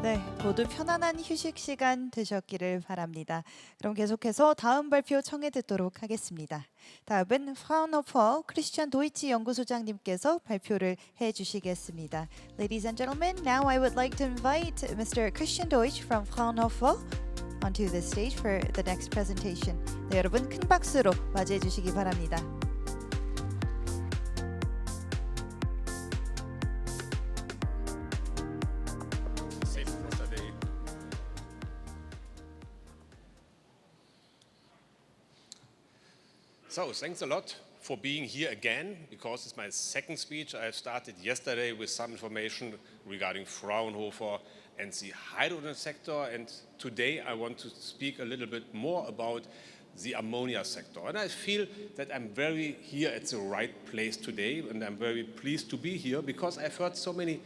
네, 모두 편안한 휴식 시간 되셨기를 바랍니다. 그럼 계속해서 다음 발표 청해 듣도록 하겠습니다. 다음은 프라운호퍼 크리스천 도이치 연구소장님께서 발표를 해 주시겠습니다. Ladies and gentlemen, now I would like to invite Mr. Christian Deutsch from Fraunhofer onto the stage for the next presentation. 네, 여러분 큰 박수로 맞이해 주시기 바랍니다. So, thanks a lot for being here again, because it's my second speech. I started yesterday with some information regarding Fraunhofer and the hydrogen sector, and today I want to speak a little bit more about the ammonia sector. And I feel that I'm very here at the right place today, and I'm very pleased to be here because I've heard so many,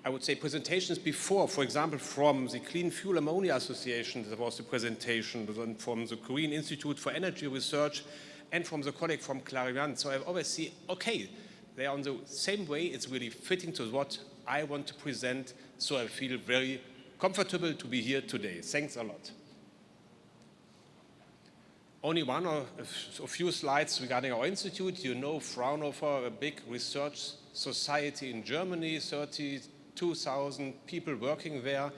I would say, presentations before. For example, from the Clean Fuel Ammonia Association, there was a presentation, then from the Korean Institute for Energy Research, and from the colleague from Clariant. So I always see, okay, they are on the same way. It's really fitting to what I want to present. So I feel very comfortable to be here today. Thanks a lot. Only one or a few slides regarding our institute. You know Fraunhofer, a big research society in Germany, 32,000 people working there.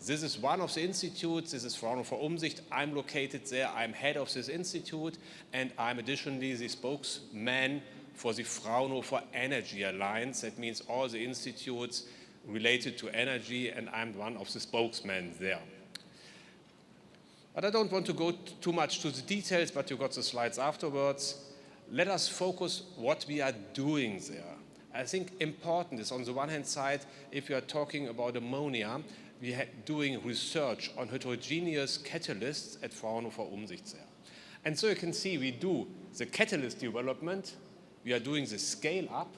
This is one of the institutes. This is Fraunhofer Umsicht. I'm located there. I'm head of this institute, and I'm additionally the spokesman for the Fraunhofer Energy Alliance. That means all the institutes related to energy, and I'm one of the spokesmen there. But I don't want to go too much to the details, but you got the slides afterwards. Let us focus what we are doing there. I think important is, on the one hand side, if you are talking about ammonia, we are doing research on heterogeneous catalysts at Fraunhofer Umsicht there. And so you can see we do the catalyst development, we are doing the scale up,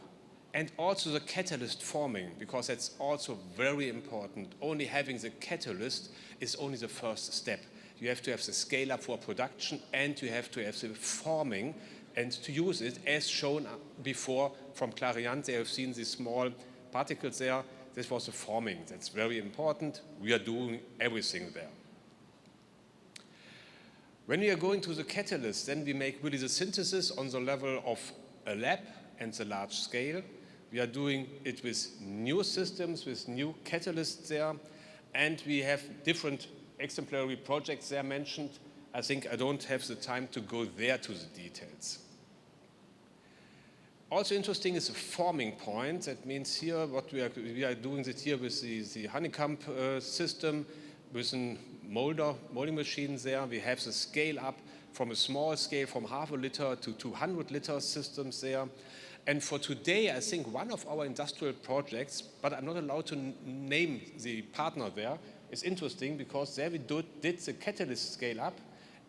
and also the catalyst forming, because that's also very important. Only having the catalyst is only the first step. You have to have the scale up for production, and you have to have the forming and to use it as shown before from Clariant. They have seen these small particles there. This was the forming. That's very important. We are doing everything there. When we are going to the catalyst, then we make really the synthesis on the level of a lab and the large scale. We are doing it with new systems, with new catalysts there, and we have different exemplary projects there mentioned. I think I don't have the time to go there to the details. Also interesting is the forming point. That means here what we are doing this here with the honeycomb system, with a molding machines there. We have the scale up from a small scale from half a liter to 200 liter systems there. And for today, I think one of our industrial projects, but I'm not allowed to name the partner there, is interesting because there we did the catalyst scale up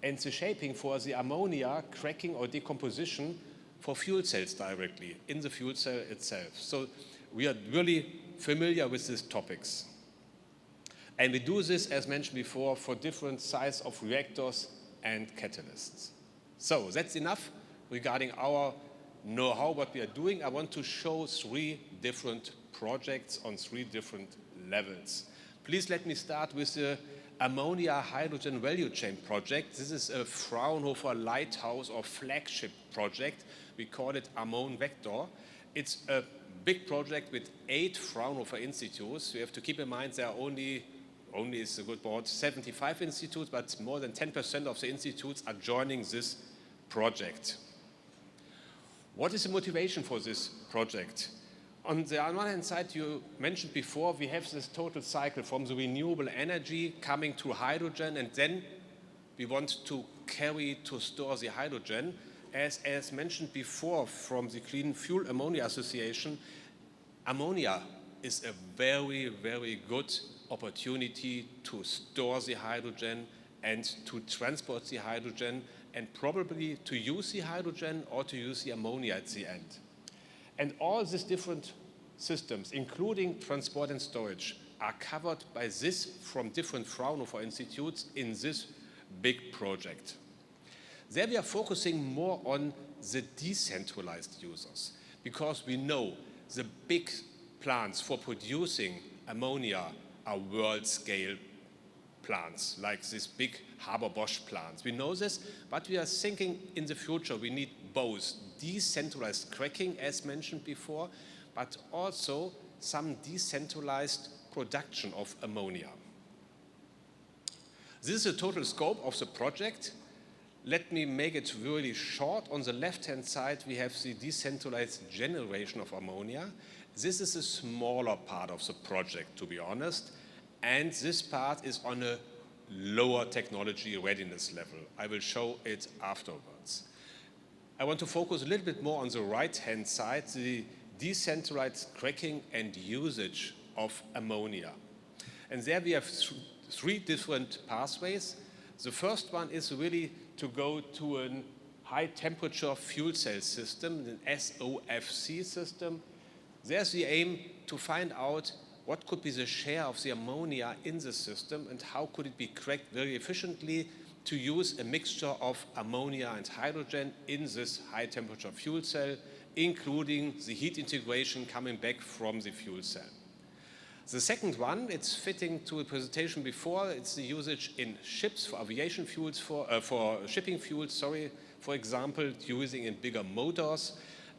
and the shaping for the ammonia cracking or decomposition for fuel cells directly in the fuel cell itself. So we are really familiar with these topics. And we do this, as mentioned before, for different size of reactors and catalysts. So that's enough regarding our know-how, what we are doing. I want to show 3 different projects on 3 different levels. Please let me start with the ammonia hydrogen value chain project. This is a Fraunhofer lighthouse or flagship project. We call it Ammon Vector. It's a big project with 8 Fraunhofer institutes. You have to keep in mind there are only is a good word, 75 institutes, but more than 10% of the institutes are joining this project. What is the motivation for this project? On the one hand side, you mentioned before, we have this total cycle from the renewable energy coming to hydrogen, and then we want to store the hydrogen. As mentioned before from the Clean Fuel Ammonia Association, ammonia is a very, very good opportunity to store the hydrogen and to transport the hydrogen, and probably to use the hydrogen or to use the ammonia at the end. And all these different systems, including transport and storage, are covered by this from different Fraunhofer institutes in this big project. There we are focusing more on the decentralized users, because we know the big plants for producing ammonia are world-scale plants, like these big Haber-Bosch plants. We know this, but we are thinking in the future we need both decentralized cracking, as mentioned before, but also some decentralized production of ammonia. This is the total scope of the project. Let me make it really short. On the left-hand side, we have the decentralized generation of ammonia. This is a smaller part of the project, to be honest, and this part is on a lower technology readiness level. I will show it afterwards. I want to focus a little bit more on the right-hand side, the decentralized cracking and usage of ammonia. And there we have three different pathways. The first one is really to go to a high temperature fuel cell system, an SOFC system. There's the aim to find out what could be the share of the ammonia in the system and how could it be cracked very efficiently to use a mixture of ammonia and hydrogen in this high temperature fuel cell, including the heat integration coming back from the fuel cell. The second one, it's fitting to a presentation before, it's the usage in ships for aviation fuels, for shipping fuels, for example, using in bigger motors.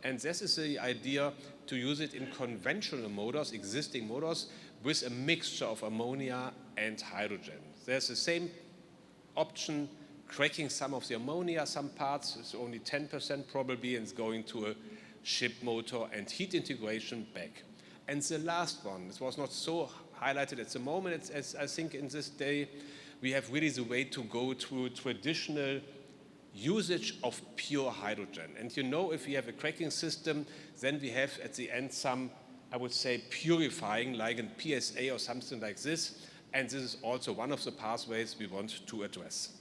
And this is the idea to use it in conventional motors, existing motors, with a mixture of ammonia and hydrogen. There's the same option, cracking some of the ammonia, some parts, it's only 10% probably, and it's going to a ship motor and heat integration back. And the last one, this was not so highlighted at the moment, as I think in this day, we have really the way to go to traditional usage of pure hydrogen. And you know, if we have a cracking system, then we have at the end some, I would say, purifying, like a PSA or something like this. And this is also one of the pathways we want to address.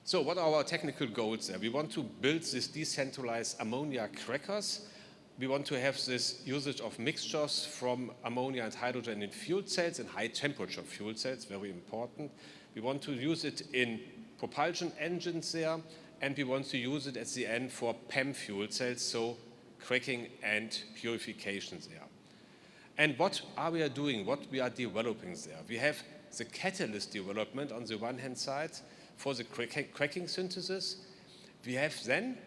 So what are our technical goals there? We want to build this decentralized ammonia crackers. We want to have this usage of mixtures from ammonia and hydrogen in fuel cells and high temperature fuel cells, very important. We want to use it in propulsion engines there, and we want to use it at the end for PEM fuel cells, so cracking and purification there. And what are we doing? What we are developing there? We have the catalyst development on the one hand side for the cracking synthesis. We have then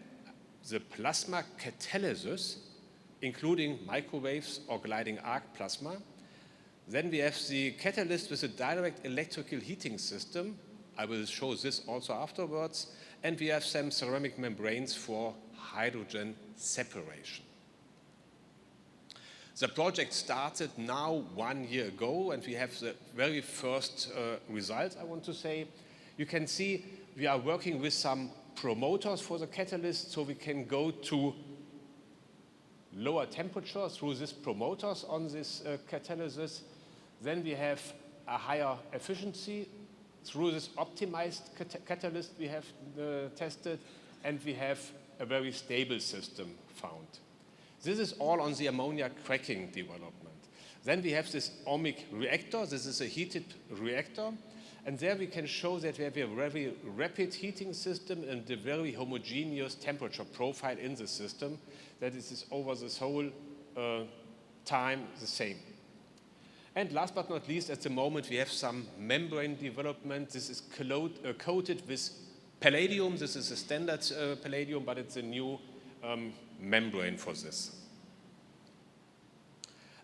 the plasma catalysis, including microwaves or gliding arc plasma. Then we have the catalyst with a direct electrical heating system. I will show this also afterwards. And we have some ceramic membranes for hydrogen separation. The project started now 1 year ago, and we have the very first results, I want to say. You can see we are working with some promoters for the catalyst, so we can go to lower temperature through these promoters on this catalysis. Then we have a higher efficiency through this optimized catalyst we have tested, and we have a very stable system found. This is all on the ammonia cracking development. Then we have this ohmic reactor. This is a heated reactor. And there we can show that we have a very rapid heating system and a very homogeneous temperature profile in the system. That is over this whole time the same. And last but not least, at the moment we have some membrane development. This is coated with palladium. This is a standard palladium, but it's a new membrane for this.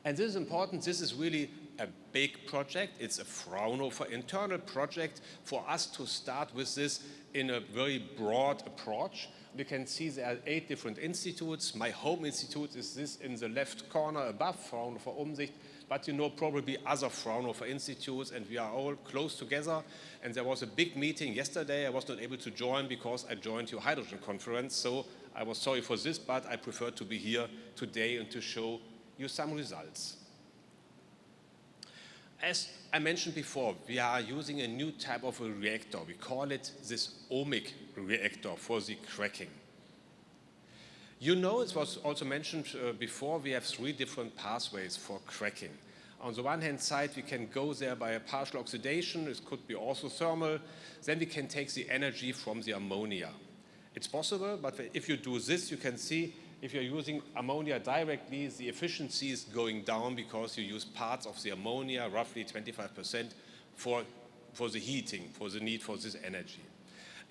And this is important. This is really a big project. It's a Fraunhofer internal project for us to start with this in a very broad approach. You can see there are 8 different institutes. My home institute is this in the left corner above, Fraunhofer Umsicht. But you know probably other Fraunhofer institutes, and we are all close together. And there was a big meeting yesterday. I was not able to join because I joined your hydrogen conference. So I was sorry for this, but I prefer to be here today and to show you some results. As I mentioned before, we are using a new type of a reactor. We call it this ohmic reactor for the cracking. You know, it was also mentioned before, we have 3 different pathways for cracking. On the one hand side, we can go there by a partial oxidation. It could be also thermal. Then we can take the energy from the ammonia. It's possible, but if you do this, you can see if you're using ammonia directly, the efficiency is going down because you use parts of the ammonia, roughly 25%, for the heating, for the need for this energy.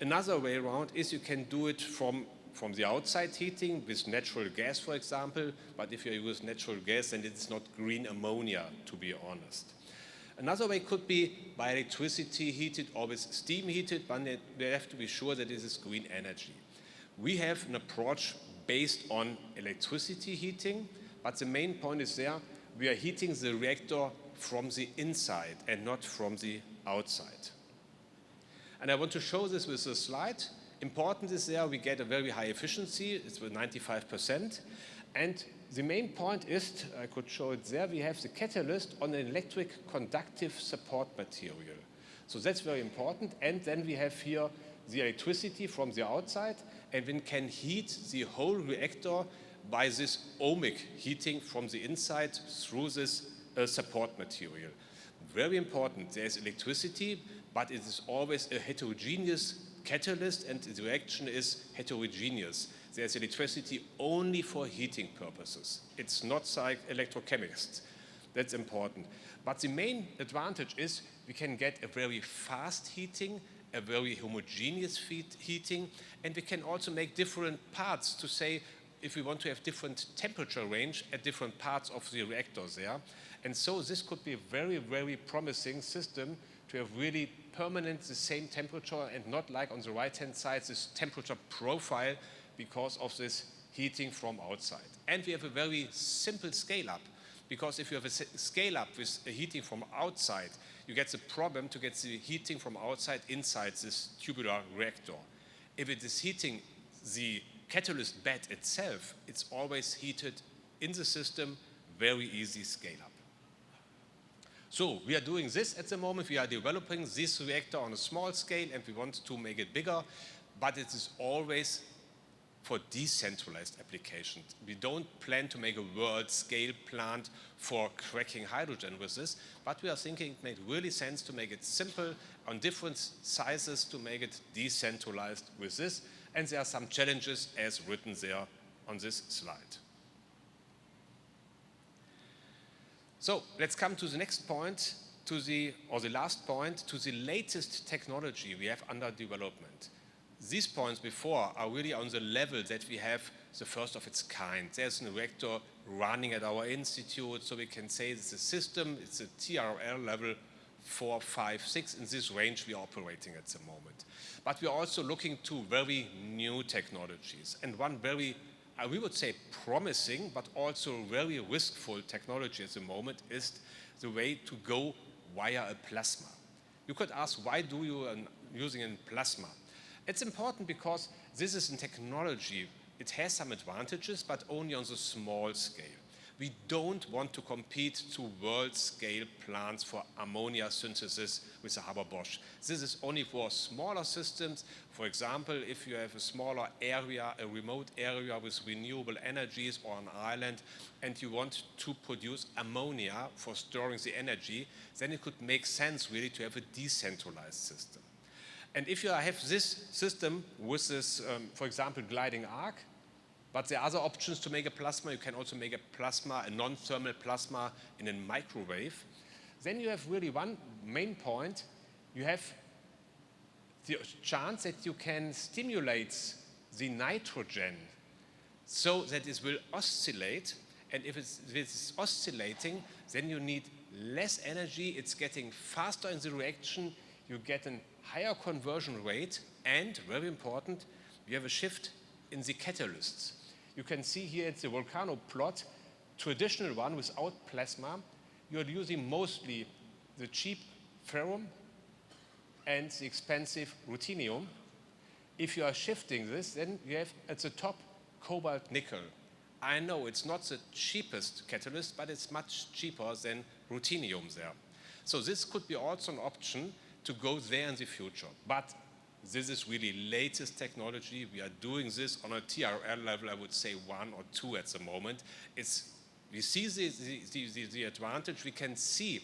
Another way around is you can do it from the outside heating with natural gas, for example, but if you use natural gas, then it's not green ammonia, to be honest. Another way could be by electricity heated or with steam heated, but we have to be sure that this is green energy. We have an approach based on electricity heating, but the main point is there, we are heating the reactor from the inside and not from the outside. And I want to show this with a slide. Important is there, we get a very high efficiency, it's with 95%. And the main point is, I could show it there, we have the catalyst on an electric conductive support material. So that's very important. And then we have here the electricity from the outside, and we can heat the whole reactor by this ohmic heating from the inside through this support material. Very important, there's electricity, but it is always a heterogeneous catalyst, and the reaction is heterogeneous. There's electricity only for heating purposes. It's not like electrochemists. That's important. But the main advantage is we can get a very fast heating, a very homogeneous heating, and we can also make different parts to say if we want to have different temperature range at different parts of the reactor there. And so this could be a very, very promising system to have really permanent the same temperature and not like on the right-hand side this temperature profile because of this heating from outside. And we have a very simple scale-up, because if you have a scale-up with a heating from outside, you get the problem to get the heating from outside inside this tubular reactor. If it is heating the catalyst bed itself, it's always heated in the system, very easy scale-up. So we are doing this at the moment. We are developing this reactor on a small scale and we want to make it bigger, but it is always for decentralized applications. We don't plan to make a world-scale plant for cracking hydrogen with this, but we are thinking it makes really sense to make it simple on different sizes to make it decentralized with this. And there are some challenges as written there on this slide. So let's come to the next point, the last point, to the latest technology we have under development. These points before are really on the level that we have the first of its kind. There's a reactor running at our institute, so we can say it's a system, it's a TRL level 4, 5, 6. In this range we are operating at the moment. But we are also looking to very new technologies. And one very, we would say promising, but also very riskful technology at the moment is the way to go via a plasma. You could ask, why do you using a plasma? It's important because this is a technology. It has some advantages, but only on the small scale. We don't want to compete to world-scale plants for ammonia synthesis with the Haber-Bosch. This is only for smaller systems. For example, if you have a smaller area, a remote area with renewable energies or an island, and you want to produce ammonia for storing the energy, then it could make sense really to have a decentralized system. And if you have this system with this, for example, gliding arc, but there are other options to make a plasma. You can also make a plasma, a non-thermal plasma in a microwave. Then you have really one main point. You have the chance that you can stimulate the nitrogen so that it will oscillate. And if it's oscillating, then you need less energy. It's getting faster in the reaction. You get a higher conversion rate. And, very important, you have a shift in the catalysts. You can see here it's the Volcano plot, traditional one without plasma. You're using mostly the cheap ferrum and the expensive ruthenium. If you are shifting this, then you have at the top cobalt nickel. I know it's not the cheapest catalyst, but it's much cheaper than ruthenium there. So this could be also an option to go there in the future. But this is really latest technology. We are doing this on a TRL level, I would say 1 or 2 at the moment. We see the advantage. We can see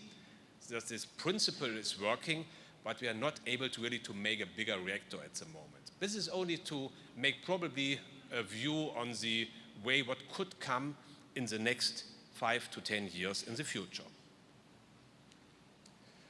that this principle is working, but we are not able to really to make a bigger reactor at the moment. This is only to make probably a view on the way what could come in the next 5 to 10 years in the future.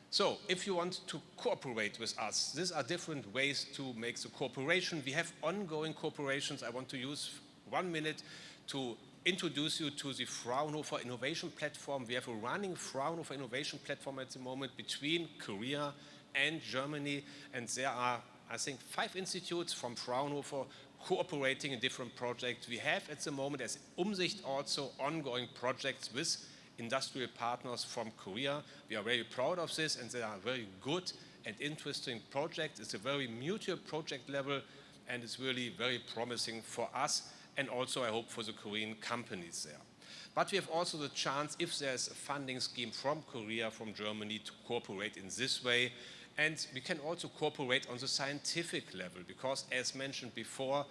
So, if you want to cooperate with us, these are different ways to make the cooperation. We have ongoing cooperations. I want to use 1 minute to introduce you to the Fraunhofer Innovation Platform. We have a running Fraunhofer Innovation Platform at the moment between Korea and Germany, and there are, I think, 5 institutes from Fraunhofer cooperating in different projects. We have at the moment as Umsicht also ongoing projects with industrial partners from Korea. We are very proud of this, and they are very good and interesting projects. It's a very mutual project level, and it's really very promising for us, and also I hope for the Korean companies there. But we have also the chance, if there's a funding scheme from Korea, from Germany, to cooperate in this way. And we can also cooperate on the scientific level, because as mentioned before,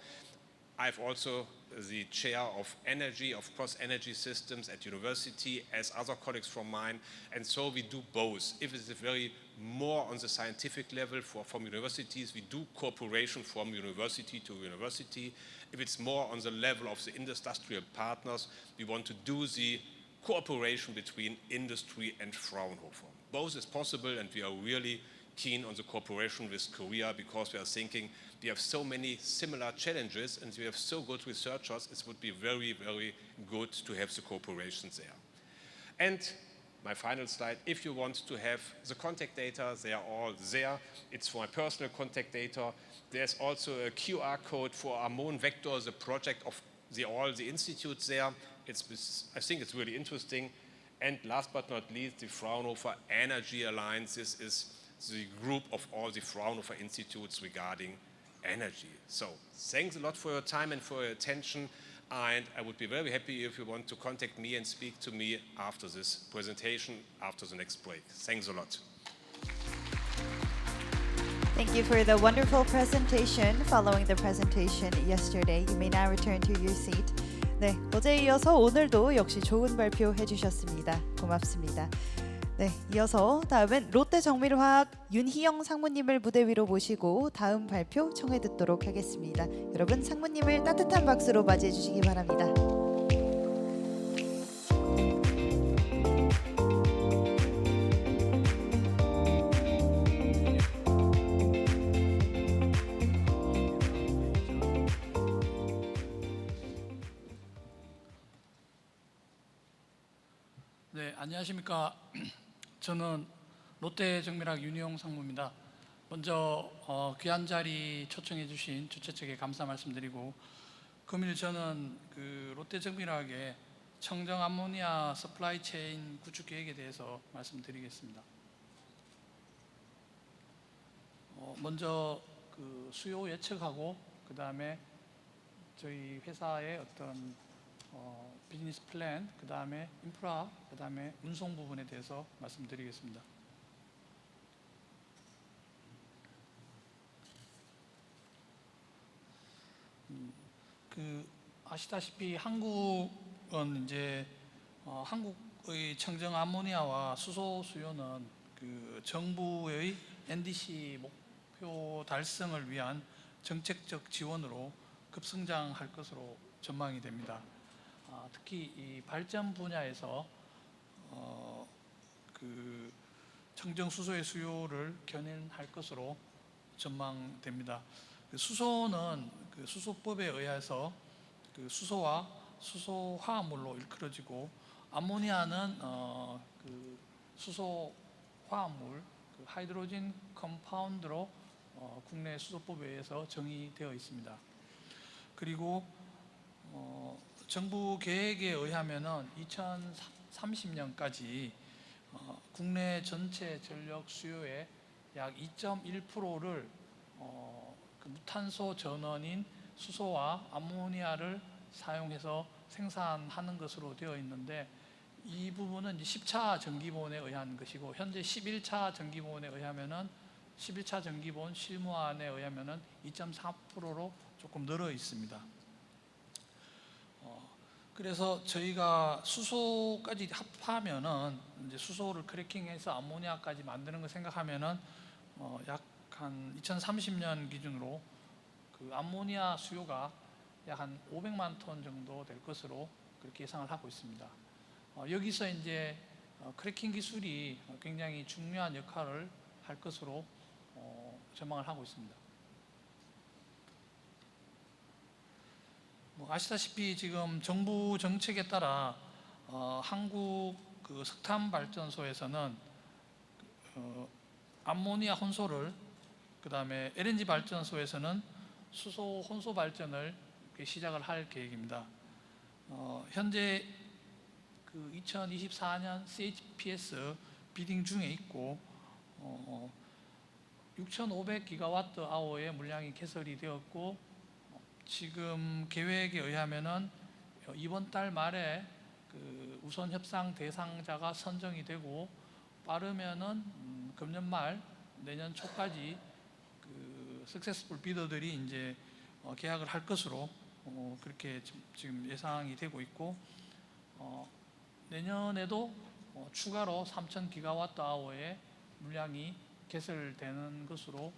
I've also the chair of energy, of cross-energy systems at university, as other colleagues from mine, and so we do both. If it's very more on the scientific level from universities, we do cooperation from university to university. If it's more on the level of the industrial partners, we want to do the cooperation between industry and Fraunhofer. Both is possible, and we are really keen on the cooperation with Korea, because we are thinking we have so many similar challenges and we have so good researchers, it would be very, very good to have the cooperations there. And my final slide, if you want to have the contact data, they are all there. It's for my personal contact data. There's also a QR code for Ammon Vector, the project of all the institutes there. I think it's really interesting. And last but not least, the Fraunhofer Energy Alliance. This is the group of all the Fraunhofer institutes regarding energy. So thanks a lot for your time and for your attention, and I would be very happy if you want to contact me and speak to me after this presentation, after the next break. Thanks a lot. Thank you for the wonderful presentation. Following the presentation yesterday, you may now return to your seat. 네, 어제에 이어서 오늘도 역시 좋은 발표 해주셨습니다. 고맙습니다. 네, 이어서 다음은 롯데정밀화학 윤희영 상무님을 무대 위로 모시고 다음 발표 청해 듣도록 하겠습니다. 여러분, 상무님을 따뜻한 박수로 맞이해 주시기 바랍니다. 네, 안녕하십니까. 저는 롯데정밀화학 윤희용 상무입니다. 먼저 귀한 자리 초청해 주신 주최 측에 감사 말씀드리고, 금일 저는 롯데정밀화학의 청정 암모니아 서플라이 체인 구축 계획에 대해서 말씀드리겠습니다. 먼저 수요 예측하고, 그 다음에 저희 회사의 어떤 비즈니스 플랜, 그 다음에 인프라, 그 다음에 운송 부분에 대해서 말씀드리겠습니다. 아시다시피 한국은 이제 한국의 청정 암모니아와 수소 수요는 정부의 NDC 목표 달성을 위한 정책적 지원으로 급성장할 것으로 전망이 됩니다. 특히 이 발전 분야에서 청정 수소의 수요를 견인할 것으로 전망됩니다. 수소는 수소법에 의해서 수소와 수소 화합물로 일컬어지고, 암모니아는 수소 화합물 하이드로진 컴파운드로 국내 수소법에 의해서 정의되어 있습니다. 그리고 정부 계획에 의하면은 2030년까지 국내 전체 전력 수요의 약 2.1%를 무탄소 전원인 수소와 암모니아를 사용해서 생산하는 것으로 되어 있는데, 이 부분은 10차 정기본에 의한 것이고, 현재 11차 정기본에 의하면은 11차 정기본 실무안에 의하면은 2.4%로 조금 늘어 있습니다. 그래서 저희가 수소까지 합하면은, 이제 수소를 크래킹해서 암모니아까지 만드는 걸 생각하면은 약 한 2030년 기준으로 암모니아 수요가 약 한 500만 톤 정도 될 것으로 그렇게 예상을 하고 있습니다. 여기서 이제 크래킹 기술이 굉장히 중요한 역할을 할 것으로 전망을 하고 있습니다. 아시다시피 지금 정부 정책에 따라 한국 그 석탄 발전소에서는 암모니아 혼소를, 그 다음에 LNG 발전소에서는 수소 혼소 발전을 시작을 할 계획입니다. 현재 그 2024년 CHPS 비딩 중에 있고 6,500기가와트 아워의 물량이 개설이 되었고, 지금 계획에 의하면은 이번 달 말에 그 우선 협상 대상자가 선정이 되고, 빠르면은 금년 말 내년 초까지 그 석세스풀 비더들이 이제 계약을 할 것으로 그렇게 지금 예상이 되고 있고, 내년에도 추가로 3,000기가와트 아워의 물량이 개설되는 것으로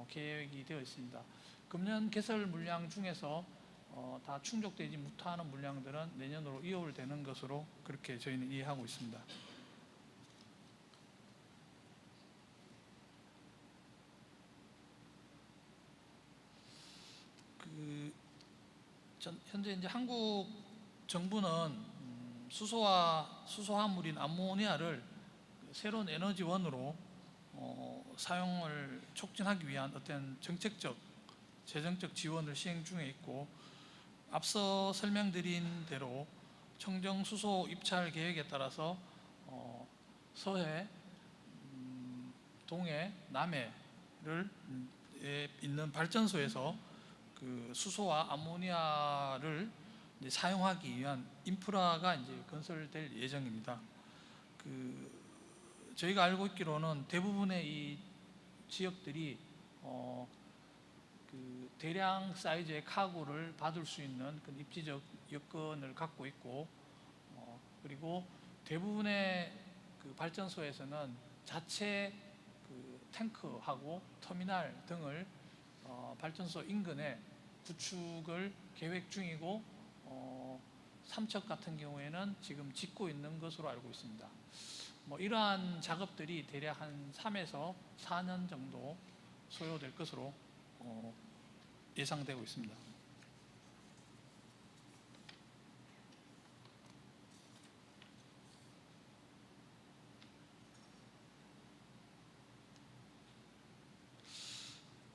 계획이 되어 있습니다. 금년 개설 물량 중에서 다 충족되지 못하는 물량들은 내년으로 이월되는 것으로 그렇게 저희는 이해하고 있습니다. 현재 이제 한국 정부는 수소화물인 암모니아를 새로운 에너지원으로 사용을 촉진하기 위한 어떤 정책적, 재정적 지원을 시행 중에 있고, 앞서 설명드린 대로 청정 수소 입찰 계획에 따라서 서해, 동해, 남해를 있는 발전소에서 그 수소와 암모니아를 이제 사용하기 위한 인프라가 이제 건설될 예정입니다. 저희가 알고 있기로는 대부분의 이 지역들이 그 대량 사이즈의 카고를 받을 수 있는 그 입지적 여건을 갖고 있고, 그리고 대부분의 그 발전소에서는 자체 그 탱크하고 터미널 등을 발전소 인근에 구축을 계획 중이고, 삼척 같은 경우에는 지금 짓고 있는 것으로 알고 있습니다. 이러한 작업들이 대략 한 3에서 4년 정도 소요될 것으로 예상되고 있습니다.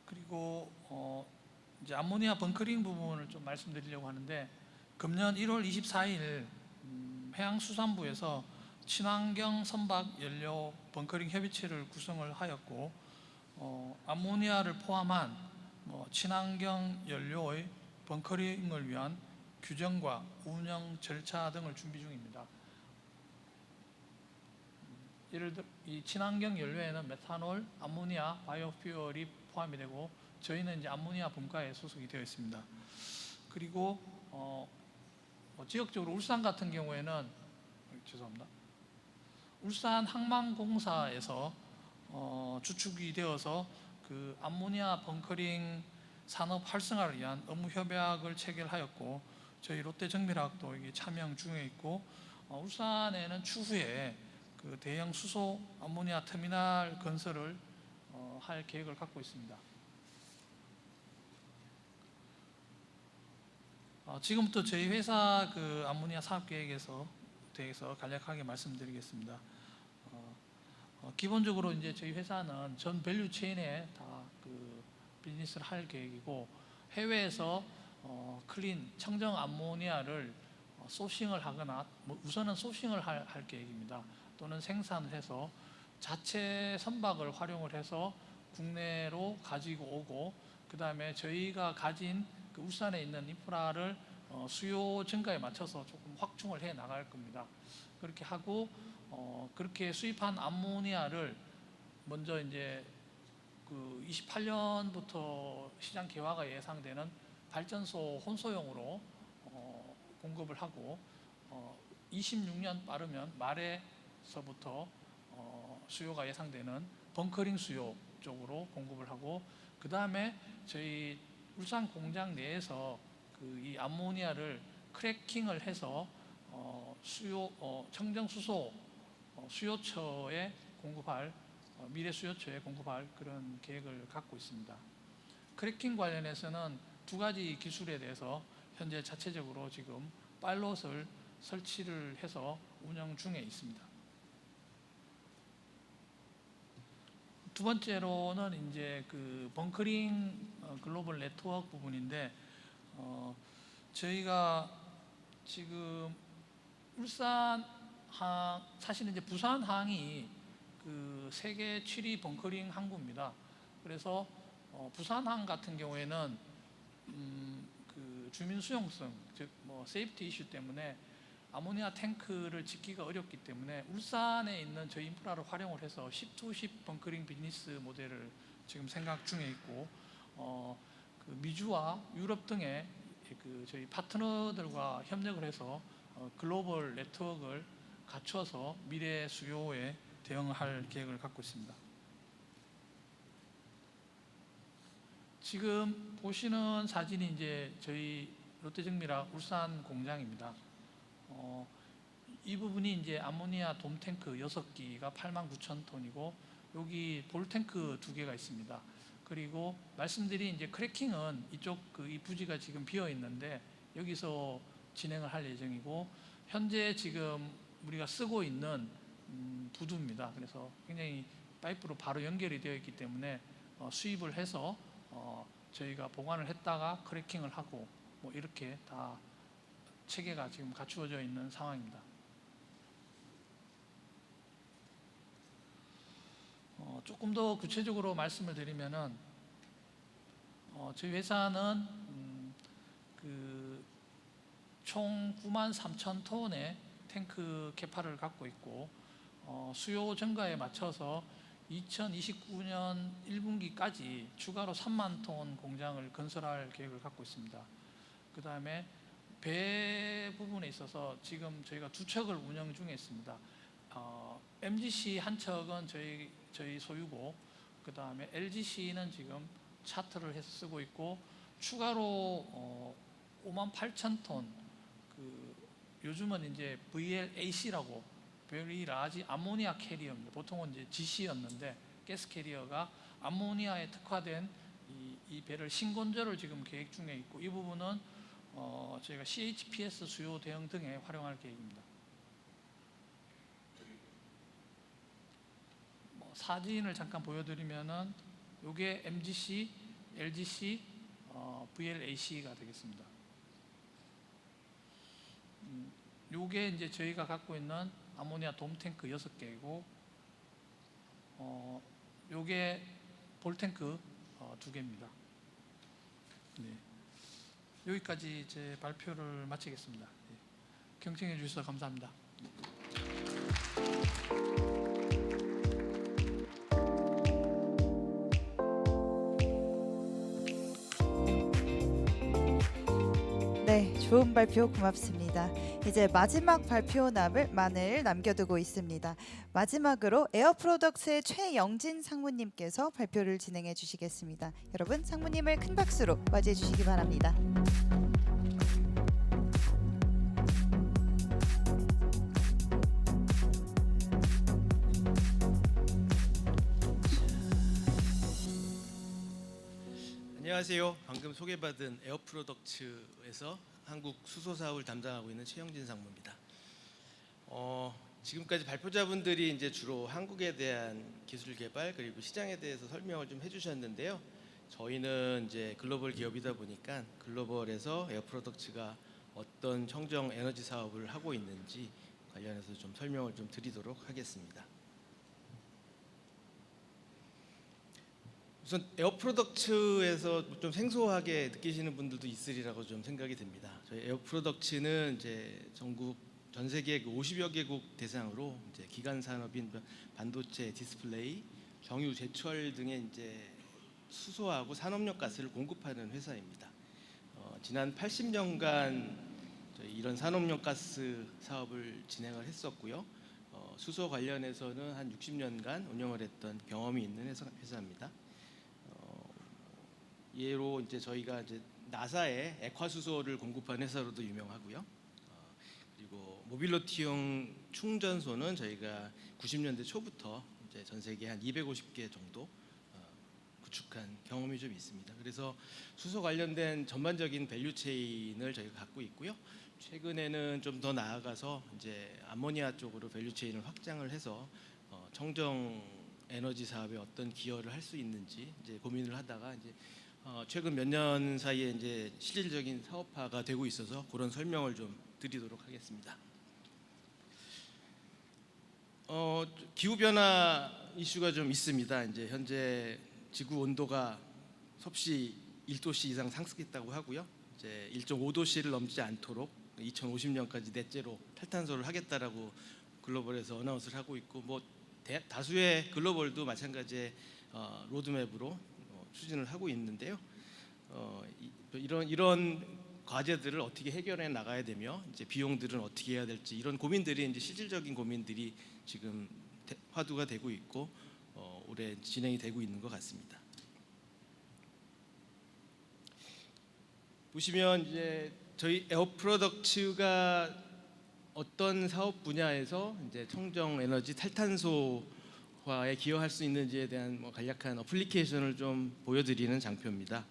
그리고 이제 암모니아 벙커링 부분을 좀 말씀드리려고 하는데, 금년 1월 24일 해양수산부에서 친환경 선박 연료 벙커링 협의체를 구성을 하였고, 암모니아를 포함한 친환경 연료의 벙커링을 위한 규정과 운영 절차 등을 준비 중입니다. 예를 들어 이 친환경 연료에는 메탄올, 암모니아, 바이오퓨얼이 포함이 되고, 저희는 이제 암모니아 분과에 소속이 되어 있습니다. 그리고 지역적으로 울산 같은 경우에는 죄송합니다. 울산 항만공사에서 주축이 되어서 그 암모니아 벙커링 산업 활성화를 위한 업무 협약을 체결하였고, 저희 롯데정밀화학도 이게 참여 중에 있고, 울산에는 추후에 그 대형 수소 암모니아 터미널 건설을 할 계획을 갖고 있습니다. 지금부터 저희 회사 그 암모니아 사업 계획에서 대해서 간략하게 말씀드리겠습니다. 기본적으로 이제 저희 회사는 전 밸류 체인에 다 그 비즈니스를 할 계획이고, 해외에서 클린 청정 암모니아를 소싱을 하거나 우선은 소싱을 할 계획입니다. 또는 생산을 해서 자체 선박을 활용을 해서 국내로 가지고 오고, 그 다음에 저희가 가진 그 울산에 있는 인프라를 수요 증가에 맞춰서 조금 확충을 해 나갈 겁니다. 그렇게 하고 그렇게 수입한 암모니아를 먼저 이제 그 28년부터 시장 개화가 예상되는 발전소 혼소용으로 공급을 하고, 26년 빠르면 말에서부터 수요가 예상되는 벙커링 수요 쪽으로 공급을 하고, 그 다음에 저희 울산 공장 내에서 이 암모니아를 크래킹을 해서 청정 수소 수요처에 공급할 미래 수요처에 공급할 그런 계획을 갖고 있습니다. 크래킹 관련해서는 두 가지 기술에 대해서 현재 자체적으로 지금 파일럿을 설치를 해서 운영 중에 있습니다. 두 번째로는 이제 그 벙커링 글로벌 네트워크 부분인데 저희가 지금 울산 항, 사실은 이제 부산 항이 그 세계 7위 벙커링 항구입니다. 그래서 부산항 같은 경우에는 그 주민 수용성, 즉 뭐 세이프티 이슈 때문에 아모니아 탱크를 짓기가 어렵기 때문에 울산에 있는 저희 인프라를 활용을 해서 10-10 벙커링 비즈니스 모델을 지금 생각 중에 있고 그 미주와 유럽 등의 그 저희 파트너들과 협력을 해서 글로벌 네트워크를 갖춰서 미래 수요에 대응할 계획을 갖고 있습니다. 지금 보시는 사진이 이제 저희 롯데정밀학 울산 공장입니다. 이 부분이 이제 암모니아 돔 탱크 6기가 89,000톤이고 여기 볼 탱크 2개가 있습니다. 그리고 말씀드린 이제 크래킹은 이쪽 이 부지가 지금 비어 있는데 여기서 진행을 할 예정이고 현재 지금 우리가 쓰고 있는 부두입니다. 그래서 굉장히 파이프로 바로 연결이 되어 있기 때문에 수입을 해서 저희가 보관을 했다가 크래킹을 하고 뭐 이렇게 다 체계가 지금 갖추어져 있는 상황입니다. 조금 더 구체적으로 말씀을 드리면은 저희 회사는 총 93,000톤의 탱크 캐파를 갖고 있고 수요 증가에 맞춰서 2029년 1분기까지 추가로 3만 톤 공장을 건설할 계획을 갖고 있습니다. 그 다음에 배 부분에 있어서 지금 저희가 2척을 운영 중에 있습니다. MGC 한 척은 저희 소유고 그 다음에 LGC는 지금 차트를 해서 쓰고 있고 추가로 58,000톤 요즘은 이제 VLAC라고 Very Large 아모니아 캐리어입니다. 보통은 이제 GC였는데 가스 캐리어가 아모니아에 특화된 이 배를 신건조를 지금 계획 중에 있고 이 부분은 저희가 CHPS 수요 대응 등에 활용할 계획입니다. 사진을 잠깐 보여드리면은 이게 MGC, LGC, VLAC가 되겠습니다. 요게 이제 저희가 갖고 있는 아모니아 돔 탱크 6개이고 요게 볼 탱크 2개입니다. 네. 여기까지 제 발표를 마치겠습니다. 네. 경청해 주셔서 감사합니다. 네, 좋은 발표 고맙습니다. 이제 마지막 발표만을 남겨두고 있습니다. 마지막으로 에어프로덕트의 최영진 상무님께서 발표를 진행해 주시겠습니다. 여러분, 상무님을 큰 박수로 맞이해 주시기 바랍니다. 안녕하세요. 방금 소개받은 에어프로덕츠에서 한국 수소 사업을 담당하고 있는 최영진 상무입니다. 지금까지 발표자분들이 이제 주로 한국에 대한 기술 개발 그리고 시장에 대해서 설명을 좀 해주셨는데요. 저희는 이제 글로벌 기업이다 보니까 글로벌에서 에어프로덕츠가 어떤 청정 에너지 사업을 하고 있는지 관련해서 좀 설명을 좀 드리도록 하겠습니다. 우선 에어프로덕츠에서 좀 생소하게 느끼시는 분들도 있으리라고 좀 생각이 듭니다. 저희 에어프로덕츠는 이제 전국 전 세계 50여 개국 대상으로 이제 기간 산업인 반도체, 디스플레이, 정유, 제철 등의 이제 수소하고 산업용 가스를 공급하는 회사입니다. 지난 80년간 저희 이런 산업용 가스 사업을 진행을 했었고요. 수소 관련해서는 한 60년간 운영을 했던 경험이 있는 회사입니다. 예로 이제 저희가 이제 나사의 액화수소를 공급한 회사로도 유명하고요. 그리고 모빌리티용 충전소는 저희가 90년대 초부터 이제 전 세계 한 250개 정도 구축한 경험이 좀 있습니다. 그래서 수소 관련된 전반적인 밸류 체인을 저희가 갖고 있고요. 최근에는 좀 더 나아가서 이제 암모니아 쪽으로 밸류 체인을 확장을 해서 청정 에너지 사업에 어떤 기여를 할 수 있는지 이제 고민을 하다가 이제 최근 몇 년 사이에 이제 실질적인 사업화가 되고 있어서 그런 설명을 좀 드리도록 하겠습니다. 기후 변화 이슈가 좀 있습니다. 이제 현재 지구 온도가 섭씨 1도씨 이상 상승했다고 하고요. 이제 1.5도씨를 넘지 않도록 2050년까지 넷제로 탈탄소를 하겠다라고 글로벌에서 어나운스를 하고 있고, 뭐 다수의 글로벌도 마찬가지의 로드맵으로 추진을 하고 있는데요. 이런 과제들을 어떻게 해결해 나가야 되며 이제 비용들은 어떻게 해야 될지, 이런 고민들이 이제 실질적인 고민들이 지금 화두가 되고 있고 올해 진행이 되고 있는 것 같습니다. 보시면 이제 저희 에어프로덕츠가 어떤 사업 분야에서 이제 청정 에너지 탈탄소화에 기여할 수 있는지에 대한 간략한 어플리케이션을 좀 보여드리는 장표입니다.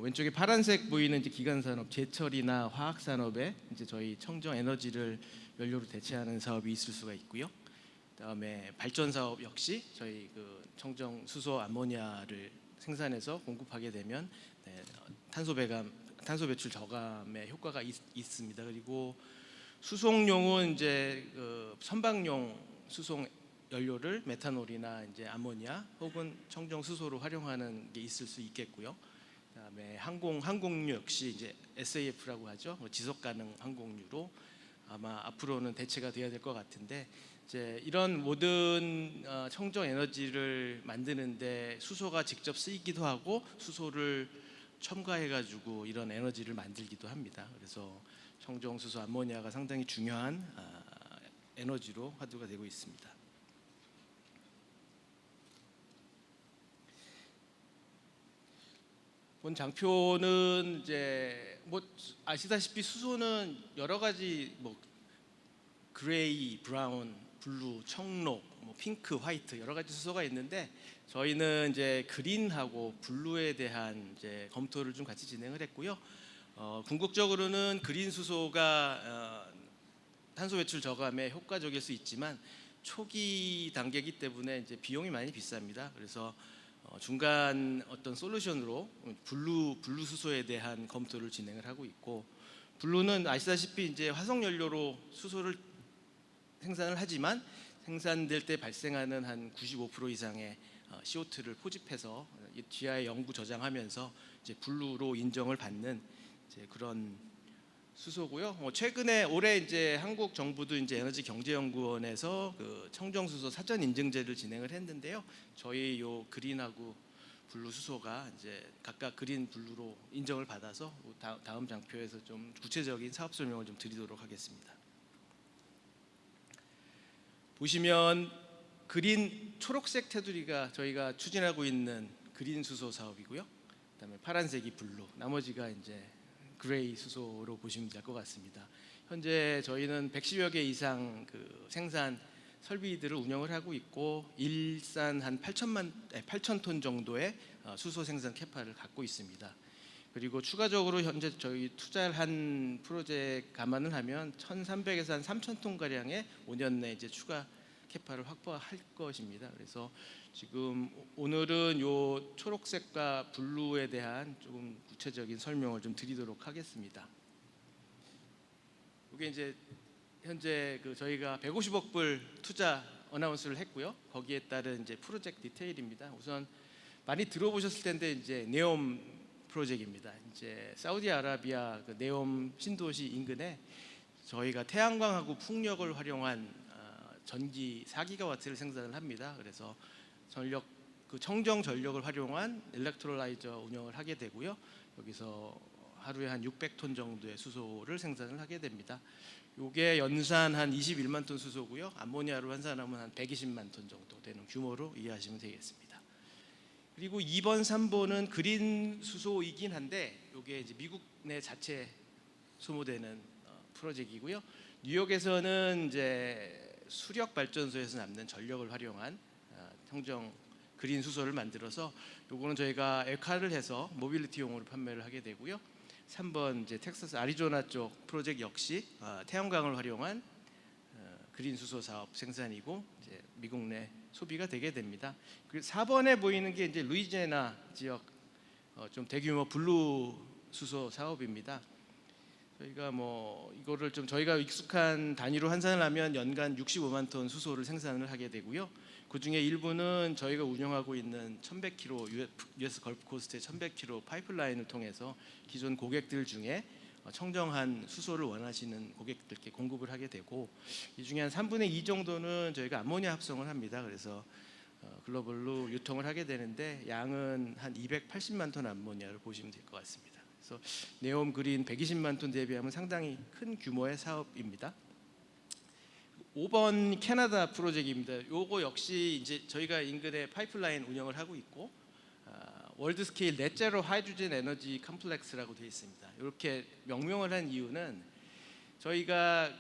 왼쪽에 파란색 보이는 이제 기간 산업, 제철이나 화학 산업에 이제 저희 청정 에너지를 연료로 대체하는 사업이 있을 수가 있고요. 그다음에 발전 사업 역시 저희 그 청정 수소 암모니아를 생산해서 공급하게 되면 탄소 배출 저감의 효과가 있습니다. 그리고 수송용은 이제 그 선박용 수송 연료를 메탄올이나 이제 아모니아 혹은 청정 수소로 활용하는 게 있을 수 있겠고요. 그다음에 항공유 역시 이제 SAF라고 하죠. 지속 가능 항공유로 아마 앞으로는 대체가 돼야 될 것 같은데, 이제 이런 모든 청정 에너지를 만드는데 수소가 직접 쓰이기도 하고 수소를 첨가해가지고 이런 에너지를 만들기도 합니다. 그래서 청정 수소 암모니아가 상당히 중요한 에너지로 화두가 되고 있습니다. 본 장표는 이제 뭐 아시다시피 수소는 여러 가지 뭐 그레이, 브라운, 블루, 청록, 뭐 핑크, 화이트 여러 가지 수소가 있는데, 저희는 이제 그린하고 블루에 대한 이제 검토를 좀 같이 진행을 했고요. 궁극적으로는 그린 수소가 탄소 배출 저감에 효과적일 수 있지만 초기 단계이기 때문에 이제 비용이 많이 비쌉니다. 그래서 중간 어떤 솔루션으로 블루 수소에 대한 검토를 진행을 하고 있고, 블루는 아시다시피 이제 화석 연료로 수소를 생산을 하지만 생산될 때 발생하는 한 95% 이상의 CO2를 포집해서 지하에 영구 저장하면서 이제 블루로 인정을 받는 이제 그런 수소고요. 최근에 올해 이제 한국 정부도 이제 에너지경제연구원에서 그 청정수소 사전 인증제를 진행을 했는데요. 저희 요 그린하고 블루 수소가 이제 각각 그린 블루로 인정을 받아서 다음 장표에서 좀 구체적인 사업 설명을 좀 드리도록 하겠습니다. 보시면 그린 초록색 테두리가 저희가 추진하고 있는 그린 수소 사업이고요. 그다음에 파란색이 블루, 나머지가 이제 그레이 수소로 보시면 될 것 같습니다. 현재 저희는 110여 개 이상 그 생산 설비들을 운영을 하고 있고, 일산 한 8천 톤 정도의 수소 생산 캐파를 갖고 있습니다. 그리고 추가적으로 현재 저희 투자를 한 프로젝트 감안을 하면 1,300에서 한 3천 톤 가량의 5년 내 이제 추가 캐파를 확보할 것입니다. 그래서 지금 오늘은 요 초록색과 블루에 대한 조금 구체적인 설명을 좀 드리도록 하겠습니다. 이게 이제 현재 그 저희가 150억 불 투자 어나운스를 했고요. 거기에 따른 이제 프로젝트 디테일입니다. 우선 많이 들어보셨을 텐데 이제 네옴 프로젝트입니다. 이제 사우디아라비아 그 네옴 신도시 인근에 저희가 태양광하고 풍력을 활용한 전기 4기가와트를 생산을 합니다. 그래서 그 청정 전력을 활용한 일렉트롤라이저 운영을 하게 되고요. 여기서 하루에 한 600톤 정도의 수소를 생산을 하게 됩니다. 이게 연산 한 21만 톤 수소고요. 암모니아로 환산하면 한 120만 톤 정도 되는 규모로 이해하시면 되겠습니다. 그리고 2번, 3번은 그린 수소이긴 한데 이게 이제 미국 내 자체 소모되는 프로젝트이고요. 뉴욕에서는 이제 수력 발전소에서 남는 전력을 활용한 청정 그린 수소를 만들어서 요거는 저희가 액화를 해서 모빌리티용으로 판매를 하게 되고요. 3번 이제 텍사스 아리조나 쪽 프로젝트 역시 태양광을 활용한 그린 수소 사업 생산이고 이제 미국 내 소비가 되게 됩니다. 그리고 4번에 보이는 게 이제 루이지애나 지역 좀 대규모 블루 수소 사업입니다. 저희가 뭐 이거를 좀 저희가 익숙한 단위로 환산을 하면 연간 65만 톤 수소를 생산을 하게 되고요. 그 중에 일부는 저희가 운영하고 있는 1,100km US 걸프 코스트의 1,100km 파이프라인을 통해서 기존 고객들 중에 청정한 수소를 원하시는 고객들께 공급을 하게 되고, 이 중에 한 3분의 2 정도는 저희가 암모니아 합성을 합니다. 그래서 글로벌로 유통을 하게 되는데 양은 한 280만 톤 암모니아를 보시면 될 것 같습니다. 그래서 네옴 그린 120만 톤 대비하면 상당히 큰 규모의 사업입니다. 5번 캐나다 프로젝트입니다. 요거 역시 이제 저희가 인근에 파이프라인 운영을 하고 있고 월드 스케일 넷제로 하이드로젠 에너지 컴플렉스라고 되어 있습니다. 이렇게 명명을 한 이유는 저희가